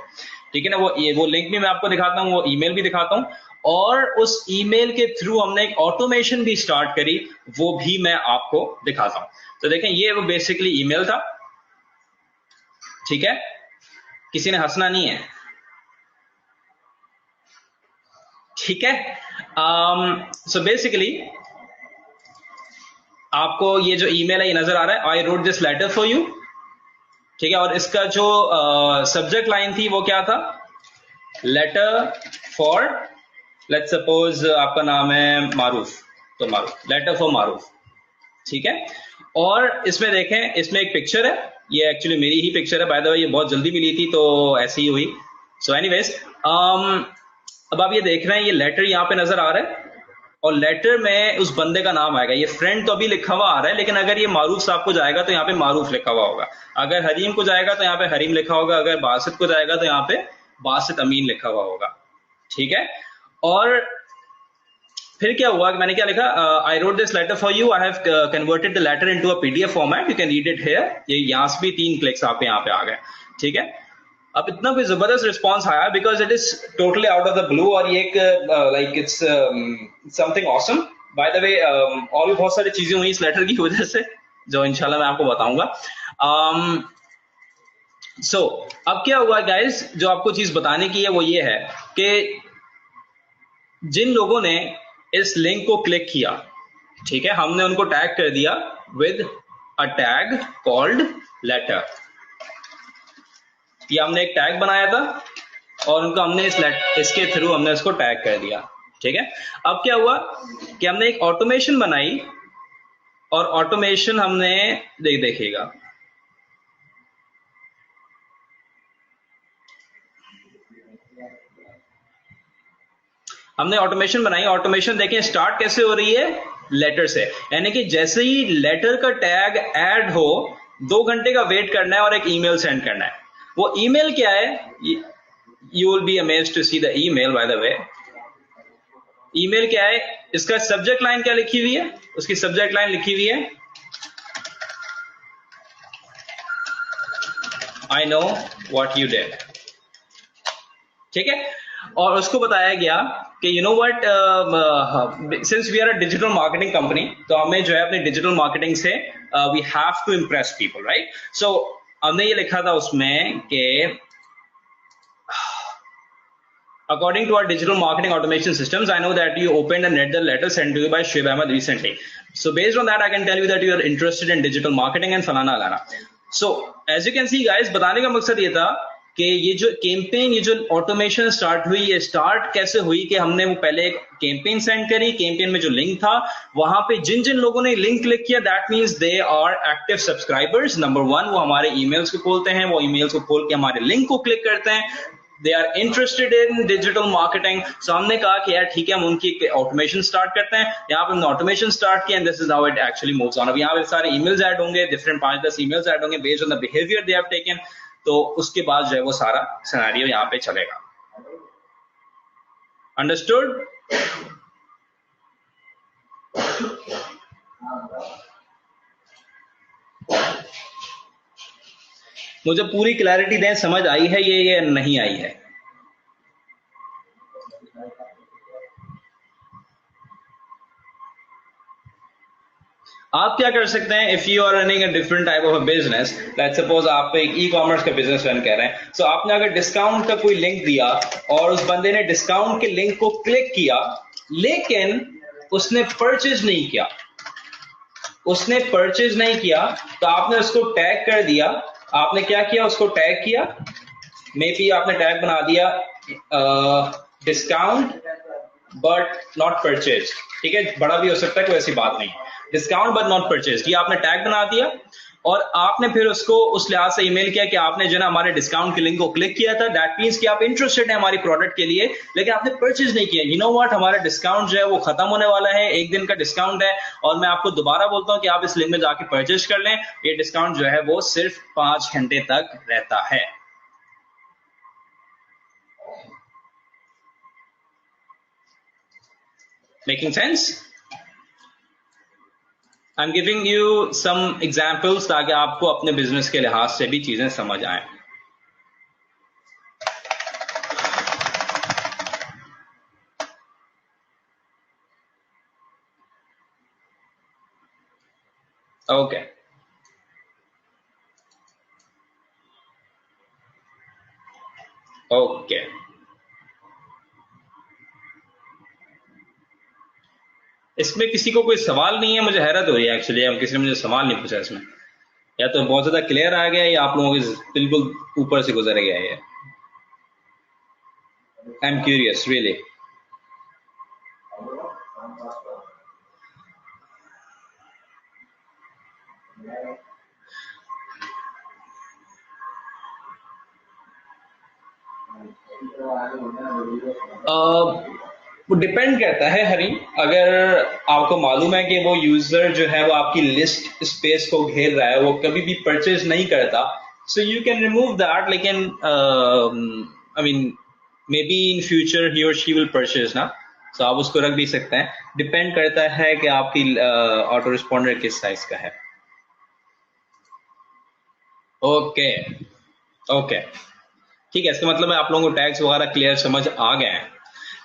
ठीक है ना, वो लिंक भी मैं आपको दिखाता हूं, वो ईमेल भी दिखाता हूं, और उस ईमेल के थ्रू हमने एक ऑटोमेशन भी स्टार्ट करी, वो भी मैं आपको दिखाता हूं। तो देखें ये वो बेसिकली ईमेल था। ठीक है, किसी ने हंसना नहीं है। ठीक है, सो बेसिकली आपको ये जो ईमेल है ये नजर आ रहा है, I wrote this letter for you. ठीक है, और इसका जो सब्जेक्ट लाइन थी वो क्या था? लेटर फॉर, लेट्स सपोज आपका नाम है मारूफ, तो मारूफ, लेटर फॉर मारूफ। ठीक है, और इसमें देखें, इसमें एक पिक्चर है, ये एक्चुअली मेरी ही पिक्चर है बाय द वे, ये बहुत जल्दी मिली थी तो ऐसी ही हुई। सो एनीवेज, अब आप ये देख रहे हैं, ये लेटर यहाँ पे नजर आ रहा है और लेटर में उस बंदे का नाम आएगा। ये फ्रेंड तो अभी लिखा हुआ आ रहा है, लेकिन अगर ये मारूफ साहब को जाएगा तो यहाँ पे मारूफ लिखा हुआ होगा, अगर हरीम को जाएगा तो यहाँ पे हरीम लिखा होगा, अगर बासित को जाएगा तो यहाँ पे बासित अमीन लिखा हुआ होगा। ठीक है, और फिर क्या हुआ कि मैंने क्या लिखा, I wrote this letter for you, I have converted the letter into a PDF format, you can read it here. ये यहाँ से भी 3 क्लिक्स आप यहाँ पे आ गए, ठीक है। अब इतना कोई जबरदस्त रिस्पॉन्स आया because it is totally out of the blue, और ये एक like it's something awesome. Bye the way और भी बहुत सारी चीजें हुई इस लेटर की वजह से जो इंशाल्लाह मैं आपको बताऊंगा। सो अब क्या हुआ गाइस, जो आपको चीज बताने की है वो ये है कि जिन लोगों ने इस लिंक को क्लिक किया, ठीक है, हमने उनको टैग कर दिया with a tag called letter. ये हमने एक टैग बनाया था और उनको हमने इसके थ्रू हमने इसको टैग कर दिया, ठीक है। अब क्या हुआ कि हमने एक ऑटोमेशन बनाई और ऑटोमेशन हमने देखिएगा हमने ऑटोमेशन बनाई। ऑटोमेशन देखें स्टार्ट कैसे हो रही है, लेटर से, यानी कि जैसे ही लेटर का टैग ऐड हो 2 घंटे का वेट करना है और एक ईमेल सेंड करना है। वो ईमेल क्या है, you will be amazed to see the email. By the way email क्या है, इसका सब्जेक्ट लाइन क्या लिखी हुई है, उसकी सब्जेक्ट लाइन लिखी हुई है I know what you did, ठीक है। और उसको बताया गया कि you know what, since we are a digital marketing company, तो हमें जो है अपनी डिजिटल मार्केटिंग से we have to impress people, right. So हमने ये लिखा था उसमें कि according to our digital marketing automation systems, I know that you opened and read the letter sent to you by Shiv Ahmed recently. So based on that, I can tell you that you are interested in digital marketing and falana alana. So as you can see guys, बताने का मकसद ये था कि ये जो कैंपेन, ये जो ऑटोमेशन स्टार्ट हुई, ये स्टार्ट कैसे हुई कि हमने वो पहले एक कैंपेन सेंड करी, कैंपेन में जो लिंक था वहां पे जिन जिन लोगों ने लिंक क्लिक किया that means they are active subscribers. Number 1, वो हमारे ईमेल्स को खोलते हैं, वो ईमेल्स को खोल के हमारे लिंक को क्लिक करते हैं, they are interested in digital marketing. So हमने कहा कि यार ठीक है, हम उनकी ऑटोमेशन स्टार्ट करते हैं। यहाँ पे हमने ऑटोमेशन स्टार्ट किया and this is how it actually moves on. अब यहाँ पे सारे ईमेल्स ऐड होंगे, डिफरेंट 5-10 ईमेल्स ऐड होंगे based on the behaviour they have taken. तो उसके बाद जो है वो सारा सिनेरियो यहाँ पे चलेगा। अंडरस्टूड? मुझे पूरी क्लैरिटी दें, समझ आई है ये नहीं आई है? आप क्या कर सकते हैं, if you are running a different type of a business, let's suppose आप एक ई कॉमर्स का बिजनेस रन कर रहे हैं, सो आपने अगर डिस्काउंट का कोई लिंक दिया और उस बंदे ने डिस्काउंट के लिंक को क्लिक किया लेकिन उसने परचेज नहीं किया, तो आपने उसको टैग कर दिया। आपने क्या किया, उसको टैग किया, मे बी आपने टैग बना दिया डिस्काउंट बट नॉट परचेज, ठीक है, बड़ा भी हो सकता है, कोई ऐसी बात नहीं, डिस्काउंट बट नॉट परचेज, ये आपने टैग बना दिया और आपने फिर उसको उस लिहाज से ईमेल किया कि आपने जो ना हमारे डिस्काउंट के लिंक को क्लिक किया था, दैट मींस कि आप इंटरेस्टेड हैं हमारी प्रोडक्ट के लिए, लेकिन आपने परचेज नहीं किया। यू नो व्हाट, हमारा डिस्काउंट जो है वो खत्म होने वाला है, 1 दिन का डिस्काउंट है और मैं आपको दोबारा बोलता हूं कि आप इस लिंक में जाके परचेज कर लें। ये डिस्काउंट जो है वो सिर्फ 5 घंटे तक रहता है। Making sense? I am giving you some examples ताकि आपको अपने बिजनेस के लिहाज से भी चीजें समझ आए। ओके, ओके, इसमें किसी को कोई सवाल नहीं है? मुझे हैरत हो रही है एक्चुअली, अब किसी ने मुझे सवाल नहीं पूछा इसमें, या तो बहुत ज्यादा क्लियर आ गया या आप लोगों के बिल्कुल ऊपर से गुजर गया है। I am curious really. वो डिपेंड करता है हरी, अगर आपको मालूम है कि वो यूजर जो है वो आपकी लिस्ट स्पेस को घेर रहा है, वो कभी भी परचेज नहीं करता, so you can remove that, लेकिन I mean maybe in future ही और शी विल परचेज ना, तो आप उसको रख भी सकते हैं, डिपेंड करता है कि आपकी ऑटो रिस्पॉन्डर किस साइज का है। ओके ओके, ठीक है, इसका मतलब है आप लोगों को टैग्स वगैरह क्लियर समझ आ गए हैं।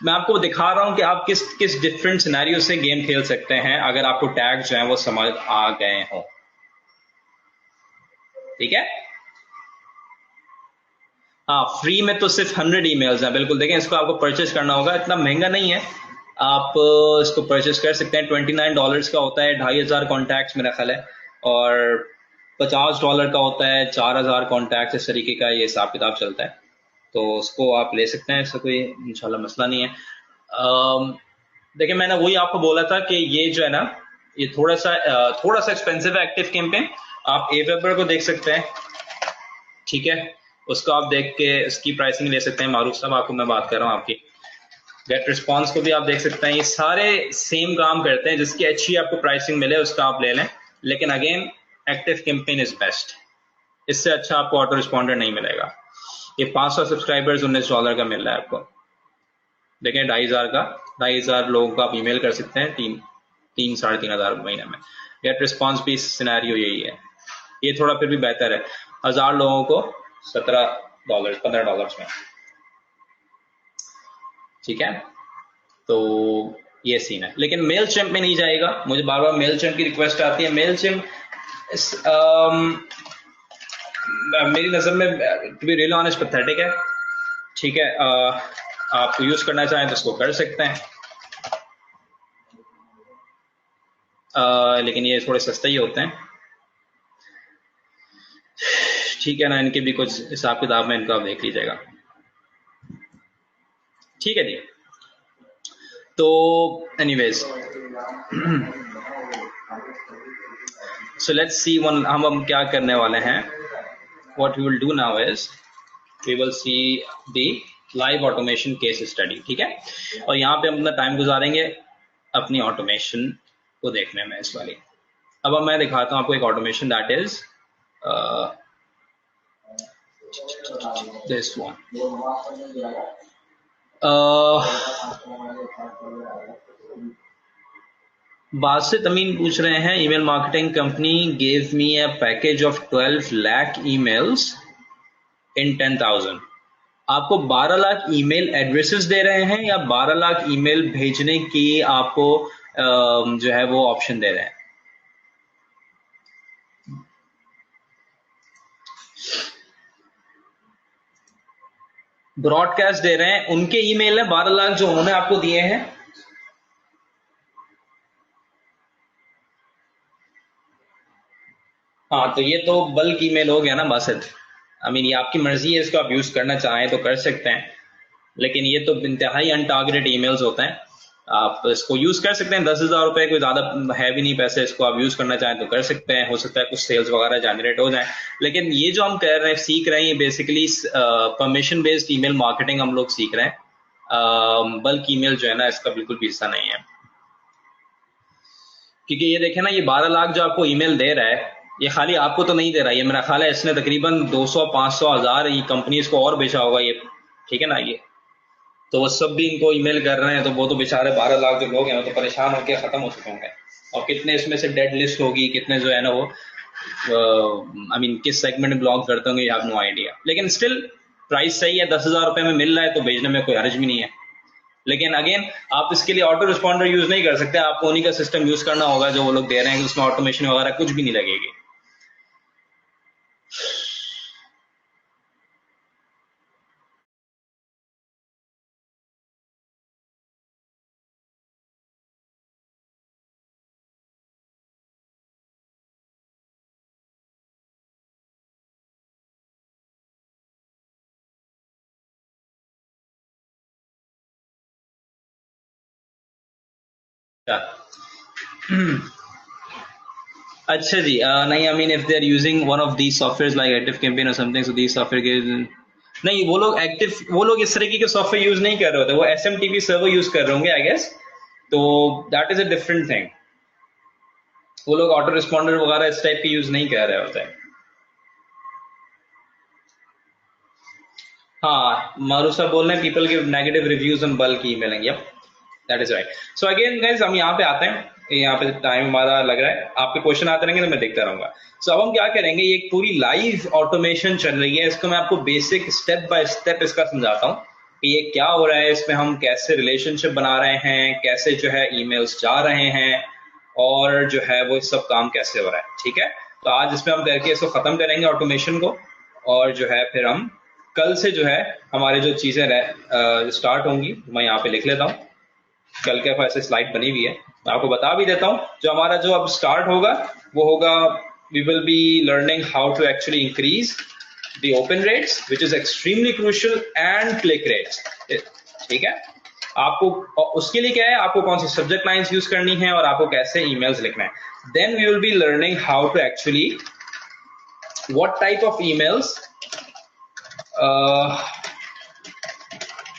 मैं आपको दिखा रहा हूं कि आप किस किस डिफरेंट सिनेरियो से गेम खेल सकते हैं अगर आपको टैग्स जो है वो समझ आ गए हों। ठीक है, हाँ, फ्री में तो सिर्फ 100 ईमेल्स हैं, बिल्कुल। देखें, इसको आपको परचेज करना होगा, इतना महंगा नहीं है, आप इसको परचेज कर सकते हैं। $29 का होता है, 2500 कॉन्टैक्ट्स मेरा ख्याल है, और $50 का होता है, 4000 कॉन्टैक्ट्स, इस तरीके का ये हिसाब किताब चलता है। तो उसको आप ले सकते हैं, इसका कोई इंशाल्लाह मसला नहीं है। देखिए, मैंने वही आपको बोला था कि ये जो है ना, ये थोड़ा सा एक्सपेंसिव है एक्टिव कैंपेन। आप एवेबर को देख सकते हैं, ठीक है, उसको आप देख के इसकी प्राइसिंग ले सकते हैं। मारूफ साहब, आपको मैं बात कर रहा हूँ आपकी। गेट रिस्पॉन्स को भी आप देख सकते हैं, ये सारे सेम काम करते हैं, जिसकी अच्छी आपको प्राइसिंग मिले उसका आप ले लें। लेकिन again, active campaign is best, इससे अच्छा आपको ऑटो रिस्पॉन्डर नहीं मिलेगा। ये 500 सब्सक्राइबर्स $19 का मिल रहा है आपको। देखें, 2500 का, 2500 लोगों को आप ईमेल कर सकते हैं, 3-3.5 महीने में। गेट रिस्पॉन्स भी सिनेरियो यही है, ये थोड़ा फिर भी बेहतर है, 1000 लोगों को $17 $15 में। ठीक है, तो ये सीन है। लेकिन मेल चिम्प में नहीं जाएगा, मुझे बार बार मेल चिम्प की रिक्वेस्ट आती है। मेल चिम्प मेरी नजर में to be really honest pathetic है। ठीक है, आप यूज करना चाहें तो इसको कर सकते हैं, लेकिन ये थोड़े सस्ते ही होते हैं। ठीक है ना, इनके भी कुछ हिसाब किताब में इनको आप देख लीजिएगा। ठीक है जी, तो anyways, so let's see one, हम क्या करने वाले हैं। What we will do now is we will see the live automation case study. ठीक है, और यहाँ पे हम अपना टाइम गुजारेंगे अपनी ऑटोमेशन को देखने में इस वाली। अब मैं दिखाता हूँ आपको एक automation, that is this one. Basit Amin पूछ रहे हैं, email marketing company gave me a package of 12 lakh emails in 10,000। आपको 12 लाख ईमेल एड्रेसेस दे रहे हैं या 12 लाख ईमेल भेजने की आपको जो है वो ऑप्शन दे रहे हैं? ब्रॉडकास्ट दे रहे हैं, उनके ईमेल है 12 लाख जो उन्होंने आपको दिए हैं। हाँ, तो ये तो बल्क ईमेल हो गया ना बासित। आई मीन, ये आपकी मर्जी है, इसको आप यूज करना चाहें तो कर सकते हैं, लेकिन ये तो इंतहाई अनटारगेटेड ईमेल्स होते हैं। आप इसको यूज कर सकते हैं, 10,000 रुपए कोई ज्यादा है भी नहीं पैसे, इसको आप यूज करना चाहें तो कर सकते हैं। हो सकता है कुछ सेल्स वगैरह जनरेट हो जाए। लेकिन ये जो हम कर रहे हैं, सीख रहे हैं, ये basically permission based email marketing हम लोग सीख रहे हैं। बल्क ईमेल जो है ना, इसका बिल्कुल भी हिस्सा नहीं है। क्योंकि ये देखें ना, ये 12 लाख जो आपको ईमेल दे रहा है, ये खाली आपको तो नहीं दे रहा, ये मेरा ख्याल है इसने तकरीबन 200, 500, 1000 कंपनीज को और बेचा होगा ये। ठीक है ना, ये तो वो सब भी इनको ईमेल कर रहे हैं, तो वो तो बेचारे 12 लाख जो लोग हैं वो तो परेशान होकर खत्म हो चुके होंगे। और कितने इसमें से डेड लिस्ट होगी, कितने जो है ना वो आई मीन किस सेगमेंट में ब्लॉक करते होंगे, यू हैव नो आइडिया। लेकिन स्टिल प्राइस सही है, 10,000 रुपए में मिल रहा है तो भेजने में कोई हर्ज भी नहीं है। लेकिन अगेन, आप इसके लिए ऑटो रिस्पॉन्डर यूज नहीं कर सकते, आपको उन्हीं का सिस्टम यूज करना होगा जो वो लोग दे रहे हैं, उसमें ऑटोमेशन वगैरह कुछ भी नहीं लगेगी। अच्छा जी, नहीं, I mean if they are using one of these software like active campaign और समथिंग, सो दीज सॉफ्टवेयर नहीं, वो लोग इस तरीके के सॉफ्टवेयर यूज नहीं कर रहे होते, वो एसएमटीपी सर्वर यूज कर रहे होंगे आई गेस। तो that is a different thing, वो लोग ऑटो रिस्पॉन्डर वगैरह इस टाइप के यूज नहीं कर रहे होते हैं। हाँ, मारूफ साहब बोल रहे हैं people give negative reviews on bulk emailing. Yup, that is right. So again guys हम यहाँ पे आते हैं, यहाँ पे टाइम हमारा लग रहा है, आपके क्वेश्चन आते रहेंगे तो मैं देखता रहूंगा। सो अब हम क्या करेंगे, ये एक पूरी लाइव ऑटोमेशन चल रही है, इसको मैं आपको बेसिक स्टेप बाय स्टेप इसका समझाता हूँ कि ये क्या हो रहा है, इसमें हम कैसे रिलेशनशिप बना रहे हैं, कैसे जो है ईमेल्स जा रहे हैं, और जो है वो सब काम कैसे हो रहा है। ठीक है, तो आज इसमें हम करके इसको खत्म करेंगे ऑटोमेशन को, और जो है फिर हम कल से जो है हमारे जो चीजें स्टार्ट होंगी मैं यहाँ पे लिख लेता हूँ। कल के ऐसे स्लाइड बनी हुई है, मैं आपको बता भी देता हूँ। जो हमारा जो अब स्टार्ट होगा वो होगा, we will be learning how to actually increase the open rates which is extremely crucial and click rates. ठीक है, आपको उसके लिए क्या है, आपको कौन सी सब्जेक्ट लाइंस यूज करनी है और आपको कैसे ईमेल्स लिखना है। Then we will be learning how to actually what type of emails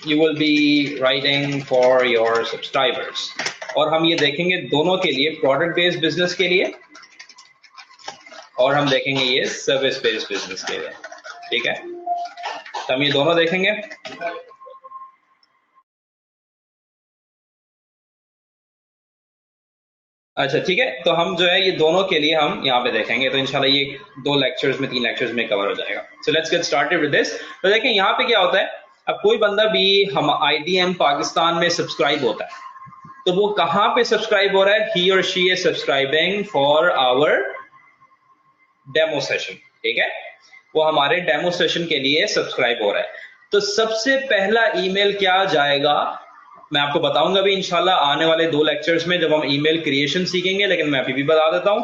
you will be writing for your subscribers। और हम ये देखेंगे दोनों के लिए, प्रोडक्ट बेस्ड बिजनेस के लिए, और हम देखेंगे ये सर्विस बेस्ड बिजनेस के लिए। ठीक है, तो हम ये दोनों देखेंगे। अच्छा ठीक है, तो हम जो है ये दोनों के लिए हम यहाँ पे देखेंगे, तो इंशाल्लाह ये 3 लेक्चर्स में कवर हो जाएगा। So let's get started with this. तो देखें यहाँ पे क्या होता है, अब कोई बंदा भी हम IDM पाकिस्तान में सब्सक्राइब होता है, तो वो कहाँ पे सब्सक्राइब हो रहा है, ही और she is subscribing for our demo session. ठीक है, वो हमारे डेमो सेशन के लिए सब्सक्राइब हो रहा है। तो सबसे पहला ईमेल क्या जाएगा, मैं आपको बताऊंगा भी इंशाल्लाह आने वाले 2 लेक्चर्स में जब हम ईमेल क्रिएशन सीखेंगे, लेकिन मैं अभी भी बता देता हूं,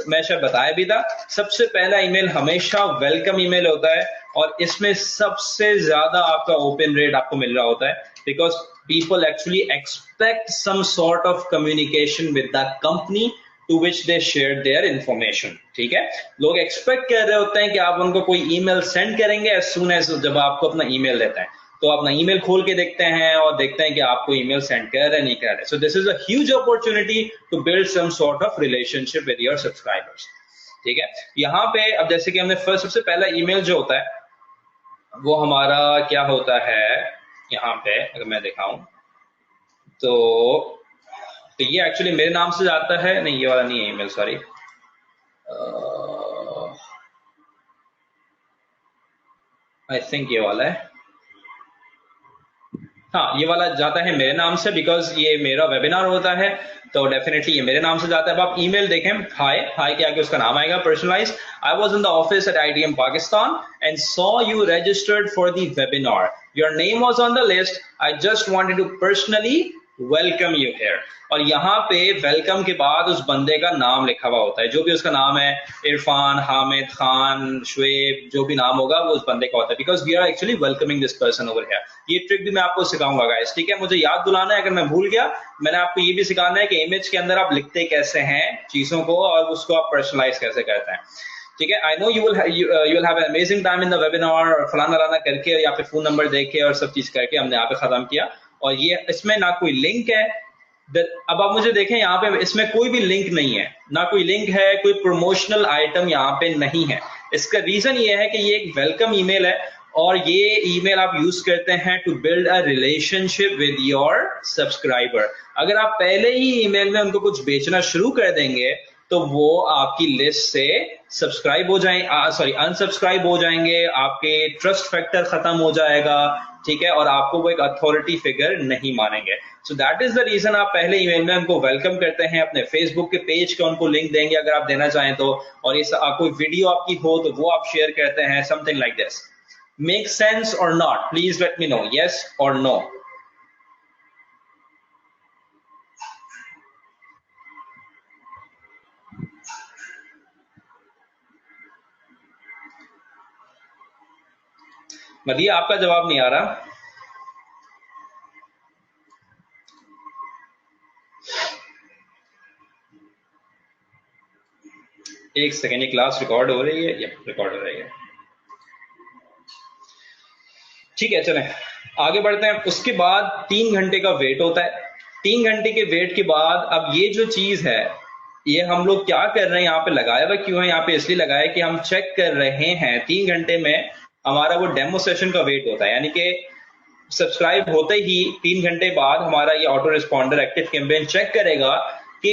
मैं शायद बताया भी था। सबसे पहला ईमेल हमेशा वेलकम ईमेल होता है, और इसमें सबसे ज्यादा आपका ओपन रेट आपको मिल रहा होता है, because people actually expect some sort of communication with the company to which they share their information. ठीक है, लोग एक्सपेक्ट कर रहे होते हैं कि आप उनको कोई ईमेल सेंड करेंगे एज सून एज जब आपको अपना ईमेल देता है, तो अपना ईमेल खोल के देखते हैं और देखते हैं कि आपको ईमेल सेंड कर रहे नहीं कर रहे। So this is a huge opportunity to build some sort of relationship with your subscribers. ठीक है, यहाँ पे अब जैसे कि हमने सबसे पहला ईमेल जो होता है वो हमारा क्या होता है, यहाँ पे अगर मैं दिखाऊं तो ये एक्चुअली मेरे नाम से जाता है, नहीं ये वाला नहीं है ईमेल, सॉरी, आई थिंक ये वाला है, हाँ ये वाला जाता है मेरे नाम से, बिकॉज ये मेरा वेबिनार होता है, तो डेफिनेटली ये मेरे नाम से जाता है। अब आप ईमेल देखें, हाय के आगे उसका नाम आएगा, personalised. I was in the office at IDM Pakistan and saw you registered for the webinar, your name was on the list, I just wanted to personally welcome you here. और यहाँ पे वेलकम के बाद उस बंदे का नाम लिखा हुआ होता है, जो भी उसका नाम है, इरफान, हामिद, खान, शुएब, जो भी नाम होगा वो उस बंदे का होता है, because we are actually welcoming this person over here. ये ट्रिक भी मैं आपको सिखाऊंगा गाइस, ठीक है, मुझे याद दिलाना है, अगर मैं भूल गया मैंने आपको ये भी सिखाना है कि इमेज के अंदर आप लिखते कैसे हैं चीजों को और उसको आप पर्सनलाइज कैसे करते हैं। ठीक है, I no you will have an amazing time in the webinar, और फलाना करके यहाँ पे फोन नंबर देख के और सब चीज करके हमने यहाँ पे खत्म किया। और ये इसमें ना कोई लिंक है, अब आप मुझे देखें यहाँ पे इसमें कोई भी लिंक नहीं है, ना कोई लिंक है, कोई प्रमोशनल आइटम यहाँ पे नहीं है। इसका रीजन ये है कि ये एक वेलकम ईमेल है, और ये ईमेल आप यूज करते हैं to build a relationship with your subscriber. अगर आप पहले ही ईमेल में उनको कुछ बेचना शुरू कर देंगे तो वो आपकी लिस्ट से सब्सक्राइब हो जाए, सॉरी अनसब्सक्राइब हो जाएंगे, आपके ट्रस्ट फैक्टर खत्म हो जाएगा। ठीक है, और आपको वो एक अथॉरिटी फिगर नहीं मानेंगे। So that is the reason आप पहले ईमेल में उनको वेलकम करते हैं, अपने फेसबुक के पेज का उनको लिंक देंगे अगर आप देना चाहें तो, और ये कोई वीडियो आपकी हो तो वो आप शेयर करते हैं, something like this. Make sense और not, please let me know, yes और नो। मदिया आपका जवाब नहीं आ रहा। एक सेकेंड, ये क्लास रिकॉर्ड हो रही है, या रिकॉर्ड हो रही है, ठीक है चलें आगे बढ़ते हैं। उसके बाद 3 घंटे का वेट होता है। 3 घंटे के वेट के बाद अब ये जो चीज है, ये हम लोग क्या कर रहे हैं, यहाँ पे लगाया हुआ क्यों है, यहाँ पे इसलिए लगाया कि हम चेक कर रहे हैं 3 घंटे में हमारा वो डेमो सेशन का वेट होता है, यानी कि सब्सक्राइब होते ही 3 घंटे बाद हमारा ये autoresponder active campaign check करेगा कि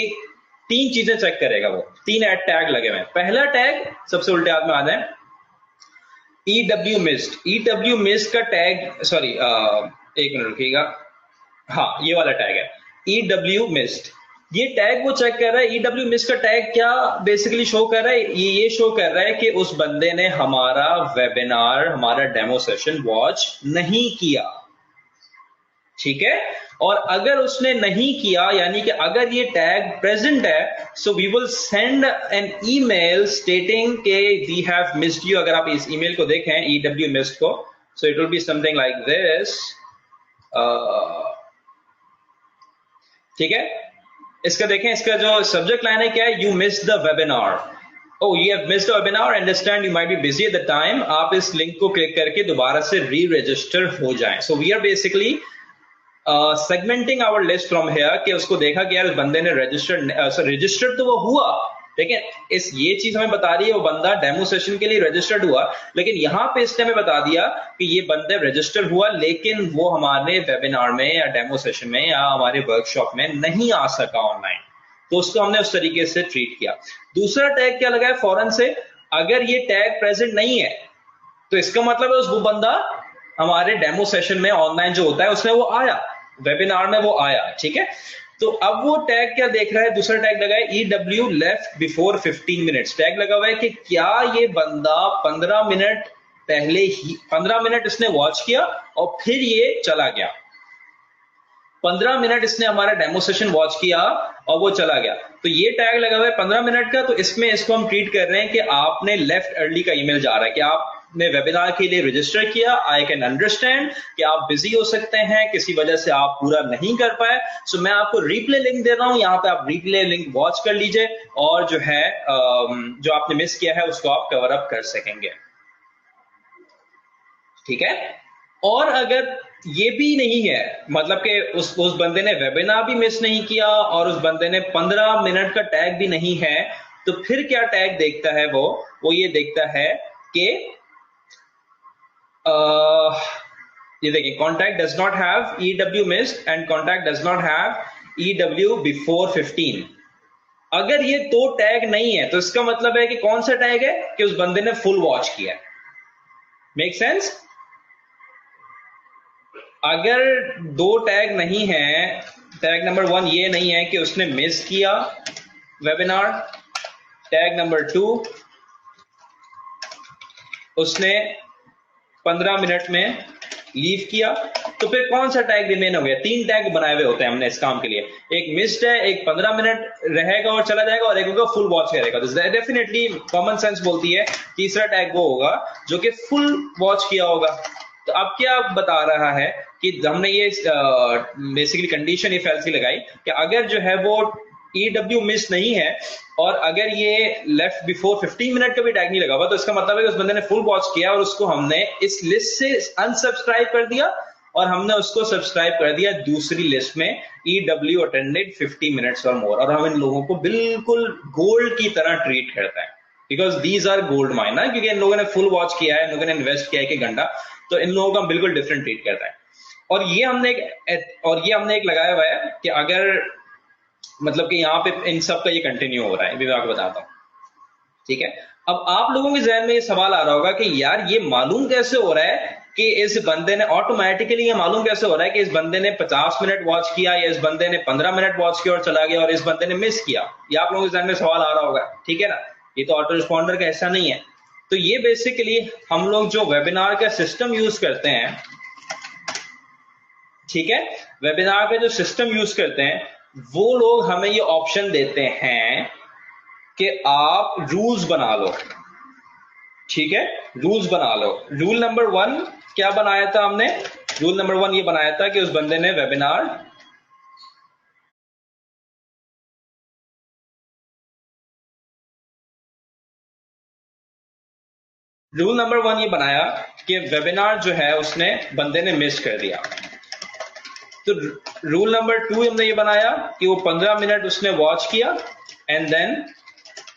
3 चीजें चेक करेगा। वो 3 ऐड टैग लगे हुए हैं। पहला टैग सबसे उल्टे हाथ में आ जाए, EW मिस्ड। EW मिस्ड का टैग, सॉरी एक मिनट रुकिएगा, हाँ ये वाला टैग है EW मिस्ड। ये टैग वो चेक कर रहा है। EW मिस्ड का टैग क्या बेसिकली शो कर रहा है, ये शो कर रहा है कि उस बंदे ने हमारा वेबिनार, हमारा डेमो सेशन वॉच नहीं किया, ठीक है। और अगर उसने नहीं किया, यानी कि अगर ये टैग प्रेजेंट है, so we will send an email stating के वी हैव मिस्ड यू। अगर आप इस ईमेल को देखें EW मिस्ड को, so it will be something like this, ठीक है। इसका देखें, इसका जो सब्जेक्ट लाइन है क्या है, you missed the webinar. Oh, you have missed the webinar. Understand you might be busy at the time. आप इस लिंक को क्लिक करके दोबारा से री रजिस्टर हो जाएं। So we are basically segmenting our list from here, कि उसको देखा कि यार इस बंदे ने रजिस्टर्ड तो वो हुआ, लेकिन इस ये चीज हमें बता रही है वो बंदा डेमो सेशन के लिए रजिस्टर्ड हुआ, लेकिन यहाँ पे इसने हमें बता दिया कि ये बंदे रजिस्टर हुआ लेकिन वो हमारे वेबिनार में या डेमो सेशन में या हमारे वर्कशॉप में नहीं आ सका ऑनलाइन, तो उसको हमने उस तरीके से ट्रीट किया। दूसरा टैग क्या लगा है फौरन से, अगर ये टैग प्रेजेंट नहीं है तो इसका मतलब है उस वो बंदा हमारे डेमो सेशन में ऑनलाइन जो होता है उसमें वो आया, वेबिनार में वो आया, ठीक है। तो अब वो टैग क्या देख रहा है, दूसरा टैग लगा है EW left before 15 minutes. Tag लगा हुआ है कि क्या ये बंदा 15 मिनट पहले ही 15 मिनट इसने वॉच किया और फिर ये चला गया। 15 मिनट इसने हमारा डेमो सेशन वॉच किया और वो चला गया, तो ये टैग लगा हुआ है 15 मिनट का। तो इसमें इसको हम ट्रीट कर रहे हैं कि आपने लेफ्ट अर्ली का ईमेल जा रहा है कि आपने वेबिनार के लिए रजिस्टर किया। आई कैन अंडरस्टैंड कि आप बिजी हो सकते हैं, किसी वजह से आप पूरा नहीं कर पाए, सो मैं आपको रिप्ले लिंक दे रहा हूं, यहाँ पे आप रिप्ले लिंक वॉच कर लीजिए और जो है जो आपने मिस किया है उसको आप कवर अप कर सकेंगे, ठीक है। और अगर ये भी नहीं है, मतलब कि उस बंदे ने वेबिनार भी मिस नहीं किया और उस बंदे ने 15 मिनट का टैग भी नहीं है, तो फिर क्या टैग देखता है वो ये देखता है कि ये देखिए, contact does not have EW missed and contact does not have EW before 15। अगर ये दो टैग नहीं है तो इसका मतलब है कि कौन सा टैग है कि उस बंदे ने फुल वॉच किया है। Make sense? अगर दो टैग नहीं है, टैग नंबर 1 ये नहीं है कि उसने मिस किया वेबिनार, टैग नंबर 2 उसने 15 मिनट में लीव किया, तो फिर कौन सा टैग रिमेन हो गया? 3 टैग बनाए हुए होते हैं हमने इस काम के लिए, एक मिस्ड है, एक 15 मिनट रहेगा और चला जाएगा, और एक होगा फुल वॉच करेगा। तो डेफिनेटली कॉमन सेंस बोलती है तीसरा टैग वो होगा जो कि फुल वॉच किया होगा। तो अब क्या बता रहा है कि हमने ये बेसिकली कंडीशन इफ एल्स की लगाई कि अगर जो है वो EW मिस नहीं है और अगर ये लेफ्ट बिफोर 15 मिनट का भी टैग नहीं लगा हुआ, तो इसका मतलब है कि उस बंदे ने फुल वॉच किया और उसको हमने इस लिस्ट से अनसब्सक्राइब कर दिया और हमने उसको सब्सक्राइब कर दिया दूसरी लिस्ट में, EW अटेंडेड 50 मिनट्स और मोर। और हम इन लोगों को बिल्कुल गोल्ड की तरह ट्रीट करते हैं, because these are gold mine ना, क्योंकि इन लोगों ने फुल वॉच किया है, इन लोगों ने इन्वेस्ट किया है कि घंटा, तो इन लोगों का बिल्कुल डिफरेंट ट्रीट करता है। और ये हमने एक लगाया हुआ है कि अगर मतलब कि यहाँ पे इन सब का ये कंटिन्यू हो रहा है, अभी मैं आपको बताता हूँ, ठीक है। अब आप लोगों के जहन में ये सवाल आ रहा होगा कि यार ये मालूम कैसे हो रहा है कि इस बंदे ने ऑटोमेटिकली, ये मालूम कैसे हो रहा है कि इस बंदे ने 50 मिनट वॉच किया या इस बंदे ने 15 मिनट वॉच किया और चला गया और इस बंदे ने मिस किया? ये आप लोगों के जहन में सवाल आ रहा होगा, ठीक है ना। ये तो ऑटो रिस्पॉन्डर का ऐसा नहीं है। तो ये बेसिकली हम लोग जो वेबिनार का सिस्टम यूज करते हैं, ठीक है, वेबिनार का जो सिस्टम यूज करते हैं वो लोग हमें ये ऑप्शन देते हैं कि आप रूल्स बना लो, ठीक है, रूल्स बना लो। रूल नंबर 1 क्या बनाया था हमने? रूल नंबर 1 ये बनाया था कि उस बंदे ने वेबिनार रूल नंबर 1 ये बनाया कि वेबिनार जो है उसने बंदे ने मिस कर दिया। तो रूल नंबर 2 हमने ये बनाया कि वो 15 मिनट उसने वॉच किया and then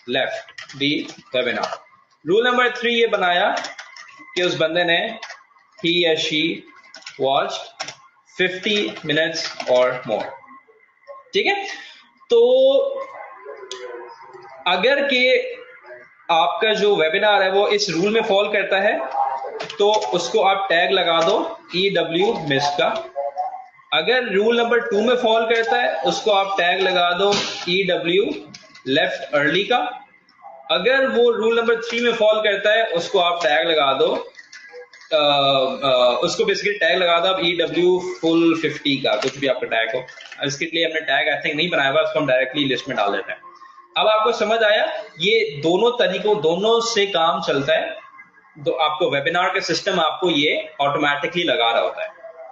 left the webinar. Rule number 3 ये बनाया कि उस बंदे ने, ही या she watched 50 minutes or more. ठीक है, तो अगर के आपका जो वेबिनार है वो इस रूल में फॉल करता है तो उसको आप टैग लगा दो EW मिस का। अगर रूल नंबर 2 में फॉल करता है उसको आप टैग लगा दो EW लेफ्ट अर्ली का। अगर वो रूल नंबर 3 में फॉल करता है उसको आप टैग लगा दो उसको बेसिकली टैग लगा दो आप EW फुल 50 का, कुछ भी आपका टैग हो। इसके लिए हमने टैग आई थिंक नहीं बनाया हुआ, उसको हम डायरेक्टली लिस्ट में डाल देते हैं। अब आपको समझ आया, ये दोनों तरीकों दोनों से काम चलता है। तो आपको वेबिनार का सिस्टम आपको ये ऑटोमेटिकली लगा रहा होता है,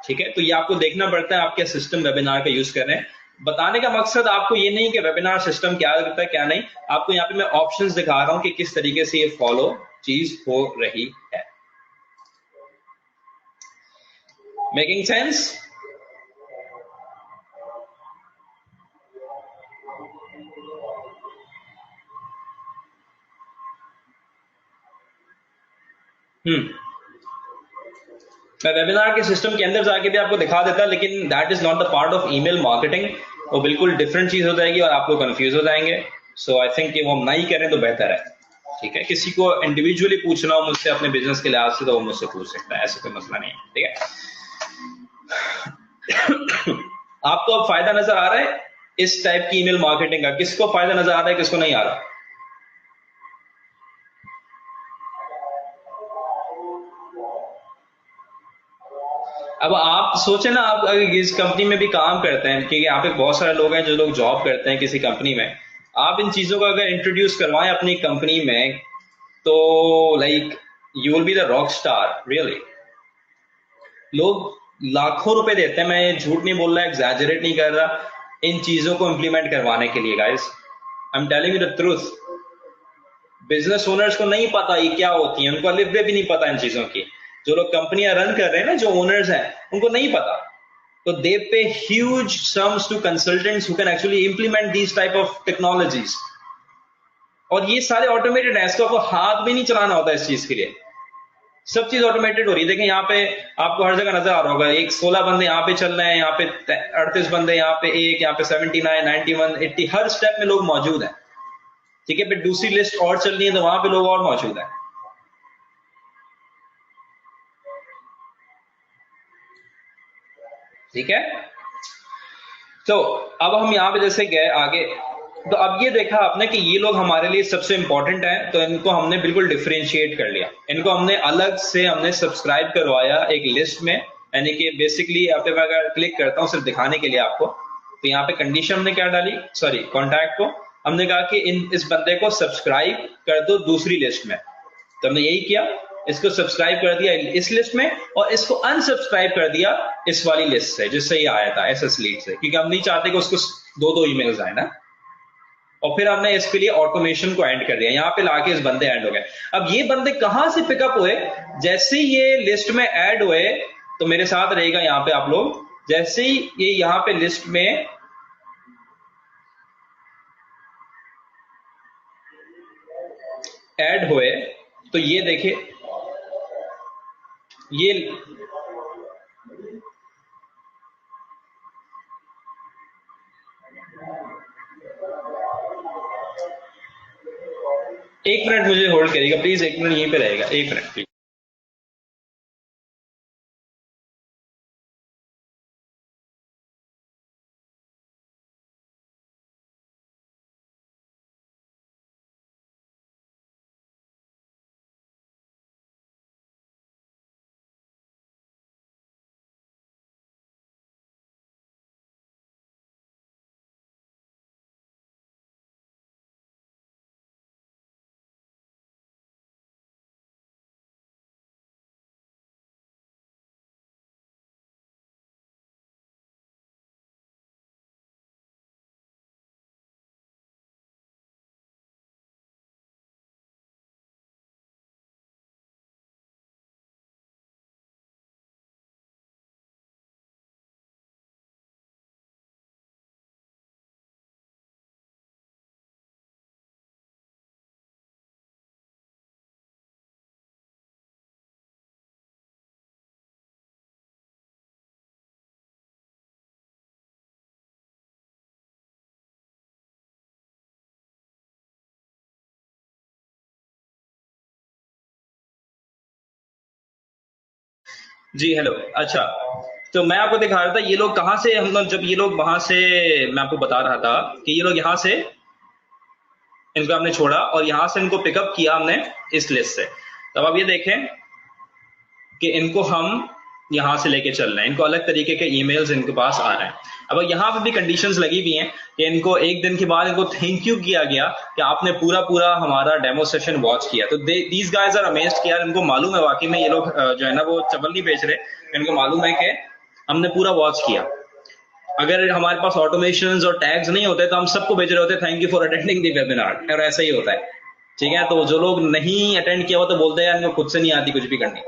ठीक है। तो ये आपको देखना पड़ता है आप क्या सिस्टम वेबिनार का यूज कर रहे हैं। बताने का मकसद आपको ये नहीं कि वेबिनार सिस्टम क्या करता है क्या नहीं, आपको यहाँ पे मैं ऑप्शंस दिखा रहा हूँ कि किस तरीके से ये फॉलो चीज हो रही है। Making sense? मैं वेबिनार के सिस्टम के अंदर जाके भी आपको दिखा देता, लेकिन that is not the part of email marketing. वो बिल्कुल डिफरेंट चीज हो जाएगी और आपको कंफ्यूज हो जाएंगे। सो आई थिंक कि वो हम नहीं करें तो बेहतर है, ठीक है। किसी को इंडिविजुअली पूछना हो मुझसे अपने बिजनेस के लिहाज से तो वो मुझसे पूछ सकता है, ऐसा कोई मसला नहीं है, ठीक है। आपको अब फायदा नजर आ रहा है इस टाइप की ईमेल मार्केटिंग का? किसको फायदा नजर आ रहा है, किसको नहीं आ रहा? अब आप सोचे ना, आप अगर इस कंपनी में भी काम करते हैं, क्योंकि यहाँ पे बहुत सारे लोग हैं जो लोग जॉब करते हैं किसी कंपनी में, आप इन चीजों को अगर इंट्रोड्यूस करवाएं अपनी कंपनी में तो like you will be the rock star really. लोग लाखों रुपए देते हैं, मैं ये झूठ नहीं बोल रहा, एग्जैजरेट नहीं कर रहा, इन चीजों को इंप्लीमेंट करवाने के लिए। Guys I am telling you the truth. Business owners को नहीं पता ये क्या होती है, उनको अलिफ बे भी नहीं पता इन चीजों की। जो लोग कंपनियां रन कर रहे हैं ना, जो ओनर्स हैं, उनको नहीं पता। तो they pay huge sums to consultants who can actually implement these type of technologies. और ये सारे ऑटोमेटेड है, इसको आपको हाथ भी नहीं चलाना होता इस चीज के लिए। सब चीज ऑटोमेटेड हो रही है। देखें यहाँ पे आपको हर जगह नजर आ रहा होगा, एक 16 बंदे यहाँ पे चल रहे हैं, यहाँ पे 38 बंदे, यहाँ पे एक, यहाँ पे 79, 91, 80, हर स्टेप में लोग मौजूद हैं, ठीक है। फिर दूसरी लिस्ट और चल रही है तो वहां पे लोग और मौजूद हैं, ठीक है। तो अब हम यहाँ पे जैसे गए आगे, तो अब ये देखा आपने कि ये लोग हमारे लिए सबसे इंपॉर्टेंट है, तो इनको हमने बिल्कुल डिफरेंशिएट कर लिया। इनको हमने अलग से हमने सब्सक्राइब करवाया एक लिस्ट में, यानी कि बेसिकली यहाँ पे मैं अगर क्लिक करता हूँ सिर्फ दिखाने के लिए आपको, तो यहाँ पे कंडीशन हमने क्या डाली, सॉरी कॉन्टैक्ट को हमने कहा कि इस बंदे को सब्सक्राइब कर दो दूसरी लिस्ट में। तो हमने यही किया, इसको सब्सक्राइब कर दिया इस लिस्ट में और इसको अनसब्सक्राइब कर दिया इस वाली लिस्ट से जिससे ये आया था एसएस लीड से, क्योंकि हम नहीं चाहते कि उसको दो दो ईमेल्स आए ना। और फिर हमने इसके लिए ऑटोमेशन को एंड कर दिया, यहां पे लाके इस बंदे ऐड हो गए। अब ये बंदे कहां से पिकअप हुए? जैसे ही ये लिस्ट में ऐड हुए, तो मेरे साथ रहेगा यहां पे आप लोग, जैसे ही ये यहां पे लिस्ट में ऐड हुए, तो ये देखिए ये एक मिनट मुझे होल्ड करिएगा प्लीज, एक मिनट यहीं पे रहेगा, एक मिनट प्लीज। Ji hello. अच्छा, तो मैं आपको दिखा रहा था ये लोग कहाँ से, हम लोग जब ये लोग वहां से, मैं आपको बता रहा था कि ये लोग यहाँ से, इनको हमने छोड़ा और यहाँ से इनको पिकअप किया हमने इस लिस्ट से। तब आप ये देखें कि इनको हम यहाँ से लेके चल रहे हैं, इनको अलग तरीके के ईमेल्स इनके पास आ रहे हैं। अब यहाँ पे भी कंडीशंस लगी हुई हैं कि इनको एक दिन के बाद इनको थैंक यू किया गया कि आपने पूरा पूरा हमारा डेमो सेशन वॉच किया। तो दीज गाइज आर अमेज्ड कि यार इनको मालूम है वाकई में ये लोग जो है ना वो चवल नहीं बेच रहे, इनको मालूम है कि हमने पूरा वॉच किया। अगर हमारे पास ऑटोमेशन और टैग्स नहीं होते तो हम सबको भेज रहे होते thank you for attending the webinar, और ऐसा ही होता है। ठीक है, तो जो लोग नहीं अटेंड किया हुआ तो बोलते हैं यार इनको खुद से नहीं आती कुछ भी करनी।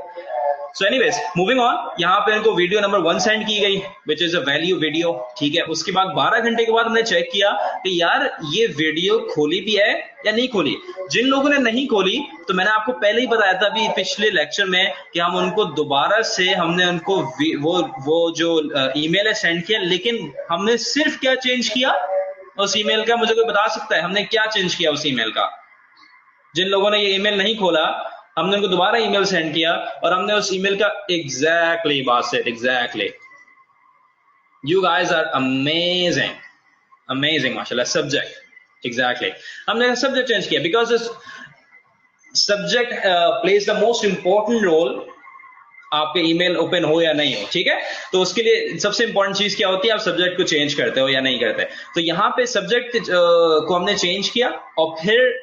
सो एनीवेज मूविंग ऑन, यहाँ पे इनको वीडियो नंबर 1 सेंड की गई which is a value video. ठीक है, उसके बाद 12 घंटे के बाद हमने चेक किया कि यार ये वीडियो खोली भी है या नहीं खोली। जिन लोगों ने नहीं खोली तो मैंने आपको पहले ही बताया था अभी पिछले लेक्चर में कि हम उनको दोबारा से हमने उनको वो जो ईमेल है सेंड किया, लेकिन हमने सिर्फ क्या चेंज किया उस ईमेल का, मुझे कोई बता सकता है हमने क्या चेंज किया उस ईमेल का? जिन लोगों ने ये ईमेल नहीं खोला हमने उनको दोबारा ईमेल सेंड किया और हमने उस ईमेल का एग्जैक्टली बात से exactly, you guys are amazing amazing माशाल्लाह। सब्जेक्ट एग्जैक्टली हमने सब्जेक्ट चेंज किया because subject plays the most important role आपके ईमेल ओपन हो या नहीं हो। ठीक है, तो उसके लिए सबसे इंपॉर्टेंट चीज क्या होती है, आप सब्जेक्ट को चेंज करते हो या नहीं करते। तो यहाँ पे सब्जेक्ट को हमने चेंज किया और फिर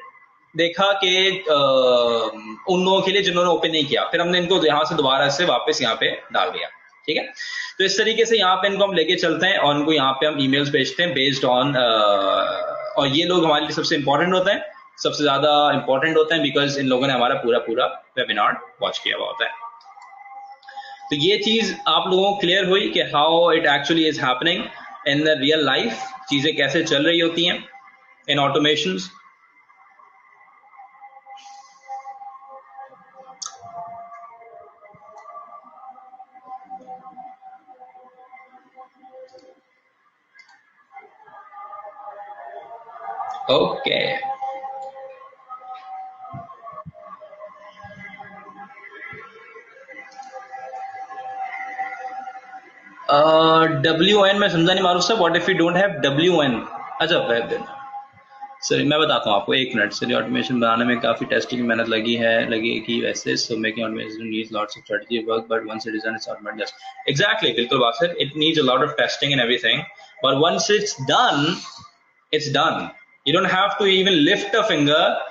देखा कि उन लोगों के लिए जिन्होंने ओपन नहीं किया, फिर हमने इनको यहाँ से दोबारा से वापस यहाँ पे डाल दिया। ठीक है, तो इस तरीके से यहाँ पे इनको हम लेके चलते हैं और इनको यहाँ पे हम ईमेल्स भेजते हैं बेस्ड ऑन, और ये लोग हमारे लिए सबसे इंपॉर्टेंट होते हैं, सबसे ज्यादा इंपॉर्टेंट होते हैं बिकॉज इन लोगों ने हमारा पूरा पूरा वेबिनार वॉच किया हुआ होता है। तो ये चीज आप लोगों को क्लियर हुई कि how it actually is happening in the real life, चीजें कैसे चल रही होती हैं इन ऑटोमेशंस। ओके, WN मैं समझा नहीं मारूफ साहब, what if you don't have WN? अच्छा वेब देना। सर मैं बताता हूँ आपको, एक मिनट। सर ऑटोमेशन बनाने में काफी टेस्टिंग की मेहनत लगेगी वैसे, so making automation needs lots of strategy work but once it is done it's automatic. Just exactly, बिल्कुल बात sir, it needs a lot of testing and everything, but once it's done it's done. You don't have to even lift a finger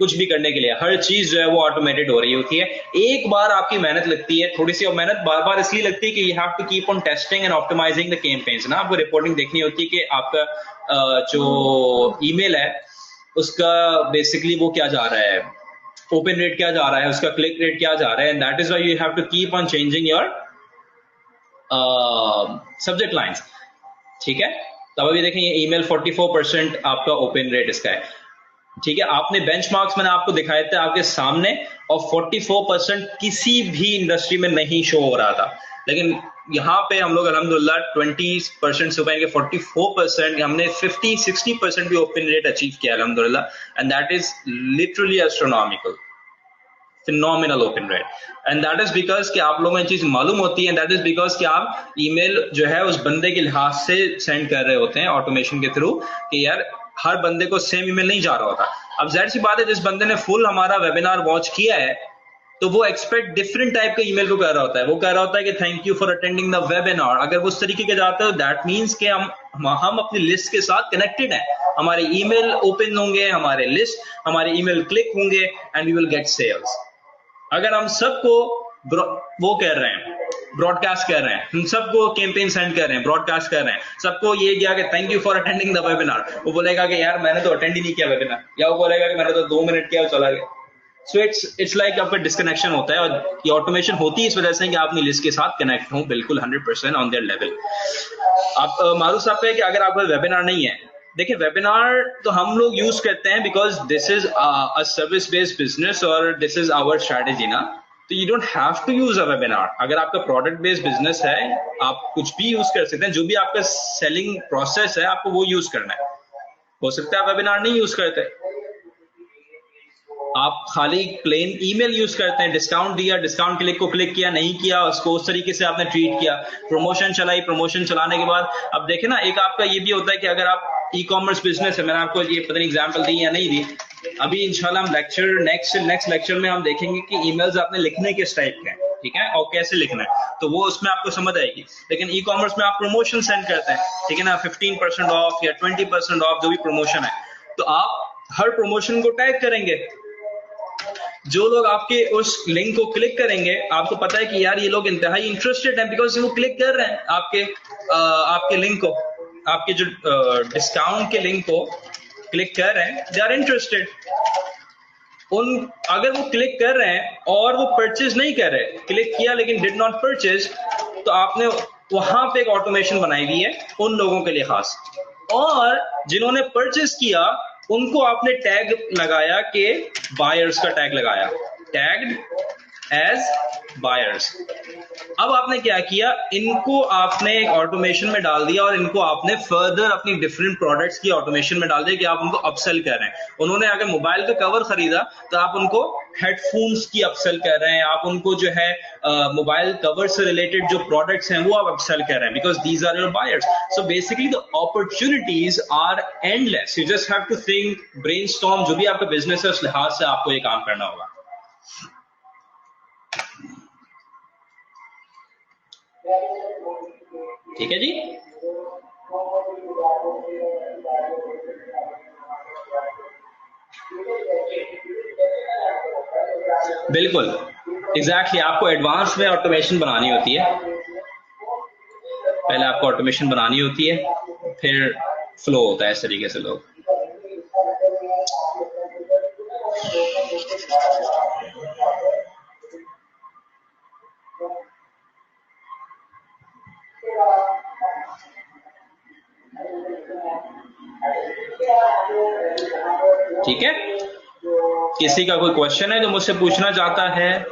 कुछ भी करने के लिए, हर चीज जो है वो ऑटोमेटेड हो रही होती है। एक बार आपकी मेहनत लगती है थोड़ी सी, और मेहनत बार बार इसलिए लगती है कि you have to keep on testing and optimizing the campaigns ना। आपको रिपोर्टिंग देखनी होती है कि आपका जो ईमेल है उसका बेसिकली वो क्या जा रहा है, ओपन रेट क्या जा रहा है, उसका क्लिक रेट क्या जा रहा है, and that is why you have to keep on changing your subject lines. ठीक है, तब अभी देखें ये ईमेल 44% आपका ओपन रेट इसका है। ठीक है, आपने बेंचमार्क्स मैंने आपको दिखाए थे आपके सामने, और 44% किसी भी इंडस्ट्री में नहीं शो हो रहा था, लेकिन यहाँ पे हम लोग अल्हम्दुलिल्लाह 20% से ऊपर 44%, हमने 50-60% भी ओपन रेट अचीव किया अल्हम्दुलिल्लाह, and that is literally astronomical, phenomenal open rate. And that is because कि आप लोगों को ये चीज मालूम होती है, दैट इज बिकॉज कि आप ईमेल जो है उस बंदे के लिहाज से सेंड कर रहे होते हैं ऑटोमेशन के थ्रू, कि यार हर बंदे को सेम ईमेल नहीं जा रहा होता। अब जाहिर सी बात है जिस बंदे ने फुल हमारा वेबिनार वॉच किया है तो वो एक्सपेक्ट डिफरेंट टाइप के ईमेल को कर रहा होता है। वो कह रहा होता है कि thank you for attending the webinar. अगर वो उस तरीके के जाते हो दैट मींस कि हम अपनी लिस्ट के साथ कनेक्टेड हैं, हमारे ईमेल ओपन होंगे, हमारे लिस्ट, हमारे ईमेल क्लिक होंगे and we will get sales. अगर हम सबको वो कर रहे हैं, ब्रॉडकास्ट कर रहे हैं, हम सबको कैंपेन सेंड कर रहे हैं, ब्रॉडकास्ट कर रहे हैं, सबको ये किया कि thank you for attending the webinar, वो बोलेगा कि यार मैंने तो अटेंड ही नहीं किया वेबिनार, या वो बोलेगा कि मैंने तो 2 मिनट किया और चला गया। सो इट्स लाइक आपका डिस्कनेक्शन होता है, और ये ऑटोमेशन होती है इस वजह से कि आप अपनी लिस्ट के साथ कनेक्ट हो बिल्कुल 100% ऑन देयर लेवल। आप मारूफ साहब कहे कि अगर आपका वेबिनार नहीं है, देखिए वेबिनार तो हम लोग यूज करते हैं because this is a service based business और दिस इज आवर स्ट्रेटेजी ना। तो you don't have to use a webinar. अगर आपका प्रोडक्ट बेस्ड बिजनेस है आप कुछ भी यूज कर सकते हैं, जो भी आपका सेलिंग प्रोसेस है आपको वो यूज करना है। हो सकता है आप वेबिनार नहीं यूज करते, आप खाली प्लेन ईमेल यूज करते हैं, डिस्काउंट दिया, डिस्काउंट के लिंक को क्लिक किया, नहीं किया, उसको उस तरीके से आपने ट्रीट किया, प्रमोशन चलाई, प्रमोशन चलाने के बाद अब देखे ना, एक आपका ये भी होता है कि अगर आप ई कॉमर्स बिजनेस है, मैंने आपको ये पता नहीं एग्जाम्पल दी या नहीं दी, अभी इंशाल्लाह हम नेक्स्ट लेक्चर में हम देखेंगे कि ईमेल्स आपने लिखने किस टाइप के हैं, ठीक है, और कैसे लिखना है, तो वो उसमें आपको समझ आएगी। लेकिन ई कॉमर्स में आप प्रमोशन सेंड करते हैं, ठीक है ना, 15% ऑफ या 20% ऑफ, जो भी प्रमोशन है, तो आप हर प्रमोशन को टैग करेंगे। जो लोग आपके उस लिंक को क्लिक करेंगे, आपको पता है कि यार ये लोग इंतहाई इंटरेस्टेड हैं, बिकॉज वो क्लिक कर रहे हैं आपके लिंक को, आपके जो डिस्काउंट के लिंक को क्लिक कर रहे हैं, दे आर इंटरेस्टेड। अगर वो क्लिक कर रहे हैं और वो परचेज नहीं कर रहे, क्लिक किया लेकिन डिड नॉट परचेज, तो आपने वहां पे एक ऑटोमेशन बनाई हुई है उन लोगों के लिए खास, और जिन्होंने परचेज किया उनको आपने टैग लगाया कि बायर्स का टैग लगाया, टैग्ड एज बायर्स। अब आपने क्या किया, इनको आपने एक ऑटोमेशन में डाल दिया और इनको आपने फर्दर अपनी डिफरेंट प्रोडक्ट्स की ऑटोमेशन में डाल दिया कि आप उनको अपसेल कर रहे हैं। उन्होंने अगर मोबाइल का कवर खरीदा तो आप उनको हेडफोन्स की अपसेल कर रहे हैं, आप उनको जो है मोबाइल कवर से रिलेटेड जो प्रोडक्ट्स हैं वो आप अपसेल कर रहे हैं, because these are your buyers. So basically the opportunities are endless, you just have to think, brainstorm, जो भी आपका बिजनेस है उस लिहाज से आपको ये काम करना होगा। ठीक है जी, बिल्कुल एग्जैक्टली आपको एडवांस में ऑटोमेशन बनानी होती है, पहले आपको ऑटोमेशन बनानी होती है, फिर फ्लो होता है इस तरीके से लोग। ठीक है, किसी का कोई क्वेश्चन है जो मुझसे पूछना चाहता है?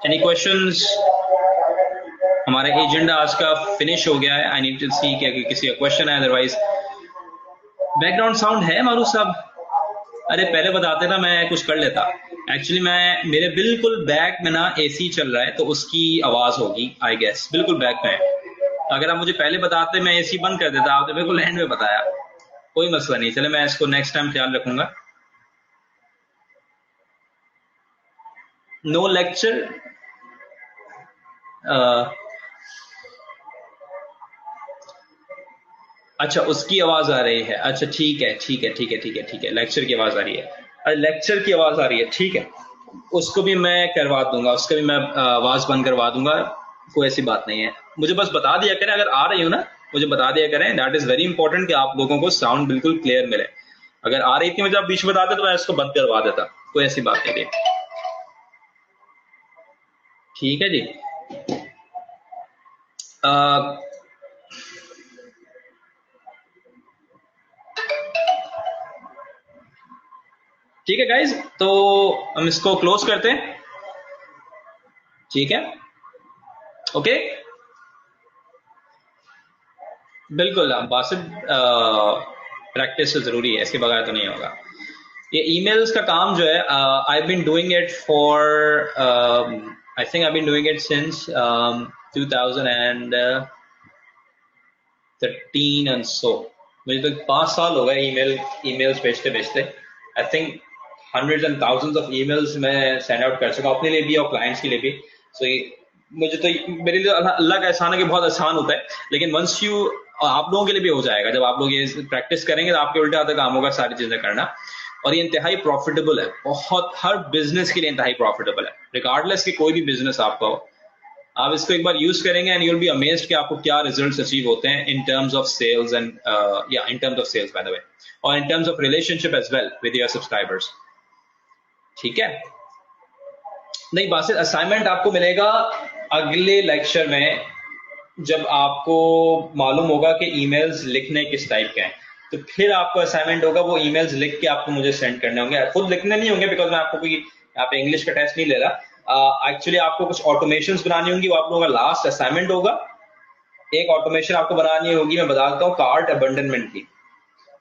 Any questions? हमारा एजेंडा आज का फिनिश हो गया है। आई नीड टू सी कि अगर किसी का क्वेश्चन है, अदरवाइज बैकग्राउंड साउंड है मारू साहब? अरे पहले बताते ना, मैं कुछ कर लेता। एक्चुअली मेरे बिल्कुल बैक में ना एसी चल रहा है, तो उसकी आवाज होगी आई गेस, बिल्कुल बैक में। अगर आप मुझे पहले बताते मैं एसी बंद कर देता, आपने बिल्कुल एंड में बताया, कोई मसला नहीं। चले मैं इसको नेक्स्ट टाइम ख्याल रखूंगा। नो लेक्चर, अच्छा उसकी आवाज आ रही है, अच्छा ठीक है ठीक है ठीक है ठीक है ठीक है, लेक्चर की आवाज आ रही है, अरे लेक्चर की आवाज आ रही है, ठीक है, उसको भी मैं करवा दूंगा, उसका भी मैं आवाज बंद करवा दूंगा, कोई ऐसी बात नहीं है। मुझे बस बता दिया करें अगर आ रही हो ना, मुझे बता दिया करें, दैट इज वेरी इंपॉर्टेंट कि आप लोगों को साउंड बिल्कुल क्लियर मिले। अगर आ रही थी मुझे आप बीच में बताते तो मैं इसको बंद करवा देता, कोई ऐसी बात नहीं थी। ठीक है जी, ठीक है गाइज, तो हम इसको क्लोज करते हैं, ठीक है, ओके। बिल्कुल बासित, प्रैक्टिस जरूरी है, इसके बगैर तो नहीं होगा। ये ईमेल्स का काम जो है, I been doing it for, I think I been doing it since 2013 and so, मुझे तो 5 साल हो गए ईमेल्स भेजते भेजते। I think hundreds and thousands of emails मैं सेंड आउट कर चुका अपने लिए भी और क्लाइंट्स के लिए भी। सो मुझे तो, मेरे लिए अल्लाह का एहसान है कि बहुत आसान होता है, लेकिन वंस यू, आप लोगों के लिए भी हो जाएगा जब आप लोग ये प्रैक्टिस करेंगे, तो आपके उल्टे हाथ काम होगा सारी चीजें करना। और ये इंतहाई प्रॉफिटेबल है, बहुत, हर बिजनेस के लिए इंतहाई प्रॉफिटेबल है, रिगार्डलेस कि कोई भी बिजनेस आपका हो। आप इसको एक बार यूज करेंगे and you will be amazed कि आपको क्या रिजल्ट्स अचीव होते हैं in terms of sales and या in terms of sales by the way, और in terms of relationship as well with your subscribers. ठीक है, नहीं बासित, असाइनमेंट आपको मिलेगा अगले लेक्चर में, जब आपको मालूम होगा कि ईमेल्स लिखने किस टाइप के हैं। तो फिर आपको असाइनमेंट होगा, वो ईमेल्स लिख के आपको मुझे सेंड करने होंगे, खुद लिखने नहीं होंगे बिकॉज मैं आपको कोई यहाँ पे इंग्लिश का टेस्ट नहीं ले रहा। एक्चुअली आपको कुछ ऑटोमेशन बनानी होंगी, वो आप लोगों का लास्ट असाइनमेंट होगा। एक ऑटोमेशन आपको बनानी होगी, मैं बताता हूँ, कार्ट अबंडनमेंट की,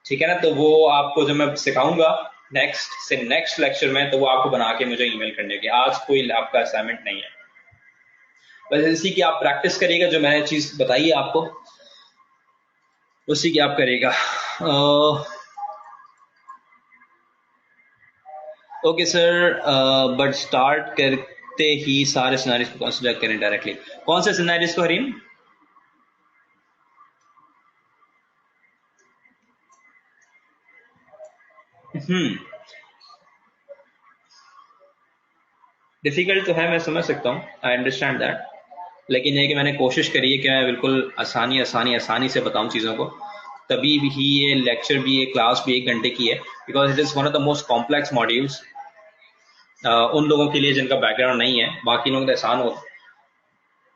ठीक है ना। तो वो आपको जब मैं सिखाऊंगा नेक्स्ट लेक्चर में, तो वो आपको बना के मुझे ईमेल करने की, आज कोई आपका असाइनमेंट नहीं है। बस इसी की आप प्रैक्टिस करिएगा, जो मैंने चीज बताई है आपको उसी की आप करेगा। ओके सर, बट स्टार्ट करते ही सारे सिनेरियोस को कंसीडर करें डायरेक्टली। कौन से सिनेरियोस को हरीम? डिफिकल्ट तो है, मैं समझ सकता हूँ, आई अंडरस्टैंड दैट, लेकिन ये कि मैंने कोशिश करी है कि मैं बिल्कुल आसानी से बताऊं चीज़ों को, तभी भी ये लेक्चर भी, ये क्लास भी 1 घंटे की है, because it is one of the most complex modules उन लोगों के लिए जिनका बैकग्राउंड नहीं है, बाकी लोगों का आसान हो,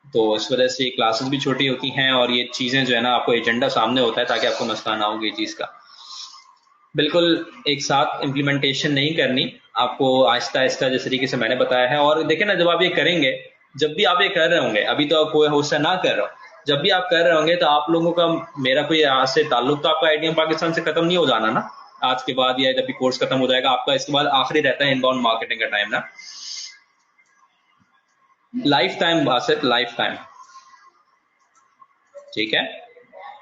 तो इस वजह से क्लासेस भी छोटी होती हैं और ये चीज़ें जो है ना, आपको एजेंडा सामने होता है ताकि आपको मसला ना हो ये चीज़ का। बिल्कुल एक साथ इम्प्लीमेंटेशन नहीं करनी, आपको आहिस्ता आहिस्ता जिस तरीके से मैंने बताया है। और देखें ना, जब आप ये करेंगे, जब भी आप ये कर रहे होंगे, अभी तो कोई होस्टर ना कर रहा हो, जब भी आप कर रहे होंगे तो आप लोगों का, मेरा कोई आज से ताल्लुक तो आपका आईटीएम पाकिस्तान से खत्म नहीं हो जाना ना आज के बाद, या जब भी कोर्स खत्म हो जाएगा आपका, इसके बाद आखिरी रहता है इनबाउंड मार्केटिंग का टाइम ना, life time Basit, life time, ठीक है।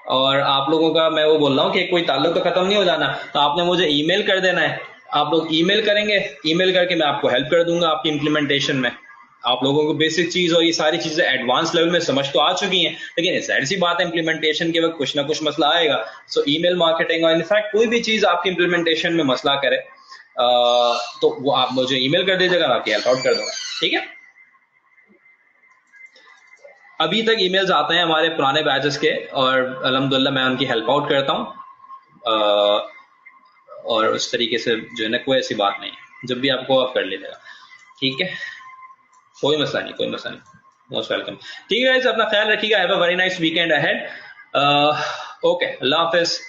और आप लोगों का मैं वो बोल रहा हूँ कि कोई ताल्लुक तो खत्म नहीं हो जाना, तो आपने मुझे ईमेल कर देना है, आप लोग ईमेल करेंगे, ईमेल करके मैं आपको हेल्प कर दूंगा आपकी इम्प्लीमेंटेशन में। आप लोगों को बेसिक चीज और ये सारी चीजें एडवांस लेवल में समझ तो आ चुकी हैं, लेकिन जाहिर सी बात है इम्प्लीमेंटेशन के वक्त कुछ ना कुछ मसला आएगा। सो ईमेल मार्केटिंग और इनफैक्ट कोई भी चीज आपकी इम्प्लीमेंटेशन में मसला करे तो वो आप मुझे ईमेल कर दीजिएगा, मैं आपकी हेल्प आउट कर दूंगा, ठीक है। अभी तक ईमेल्स आते हैं हमारे पुराने बैचेस के, और अल्हम्दुलिल्लाह मैं उनकी हेल्प आउट करता हूँ, और उस तरीके से जो है ना, कोई ऐसी बात नहीं, जब भी आपको आप कर लीजिएगा, ठीक है, कोई मसला नहीं, कोई मसला नहीं, मोस्ट वेलकम। ठीक है, अपना ख्याल रखिएगा, have a very nice weekend ahead. Okay, Allah Hafiz.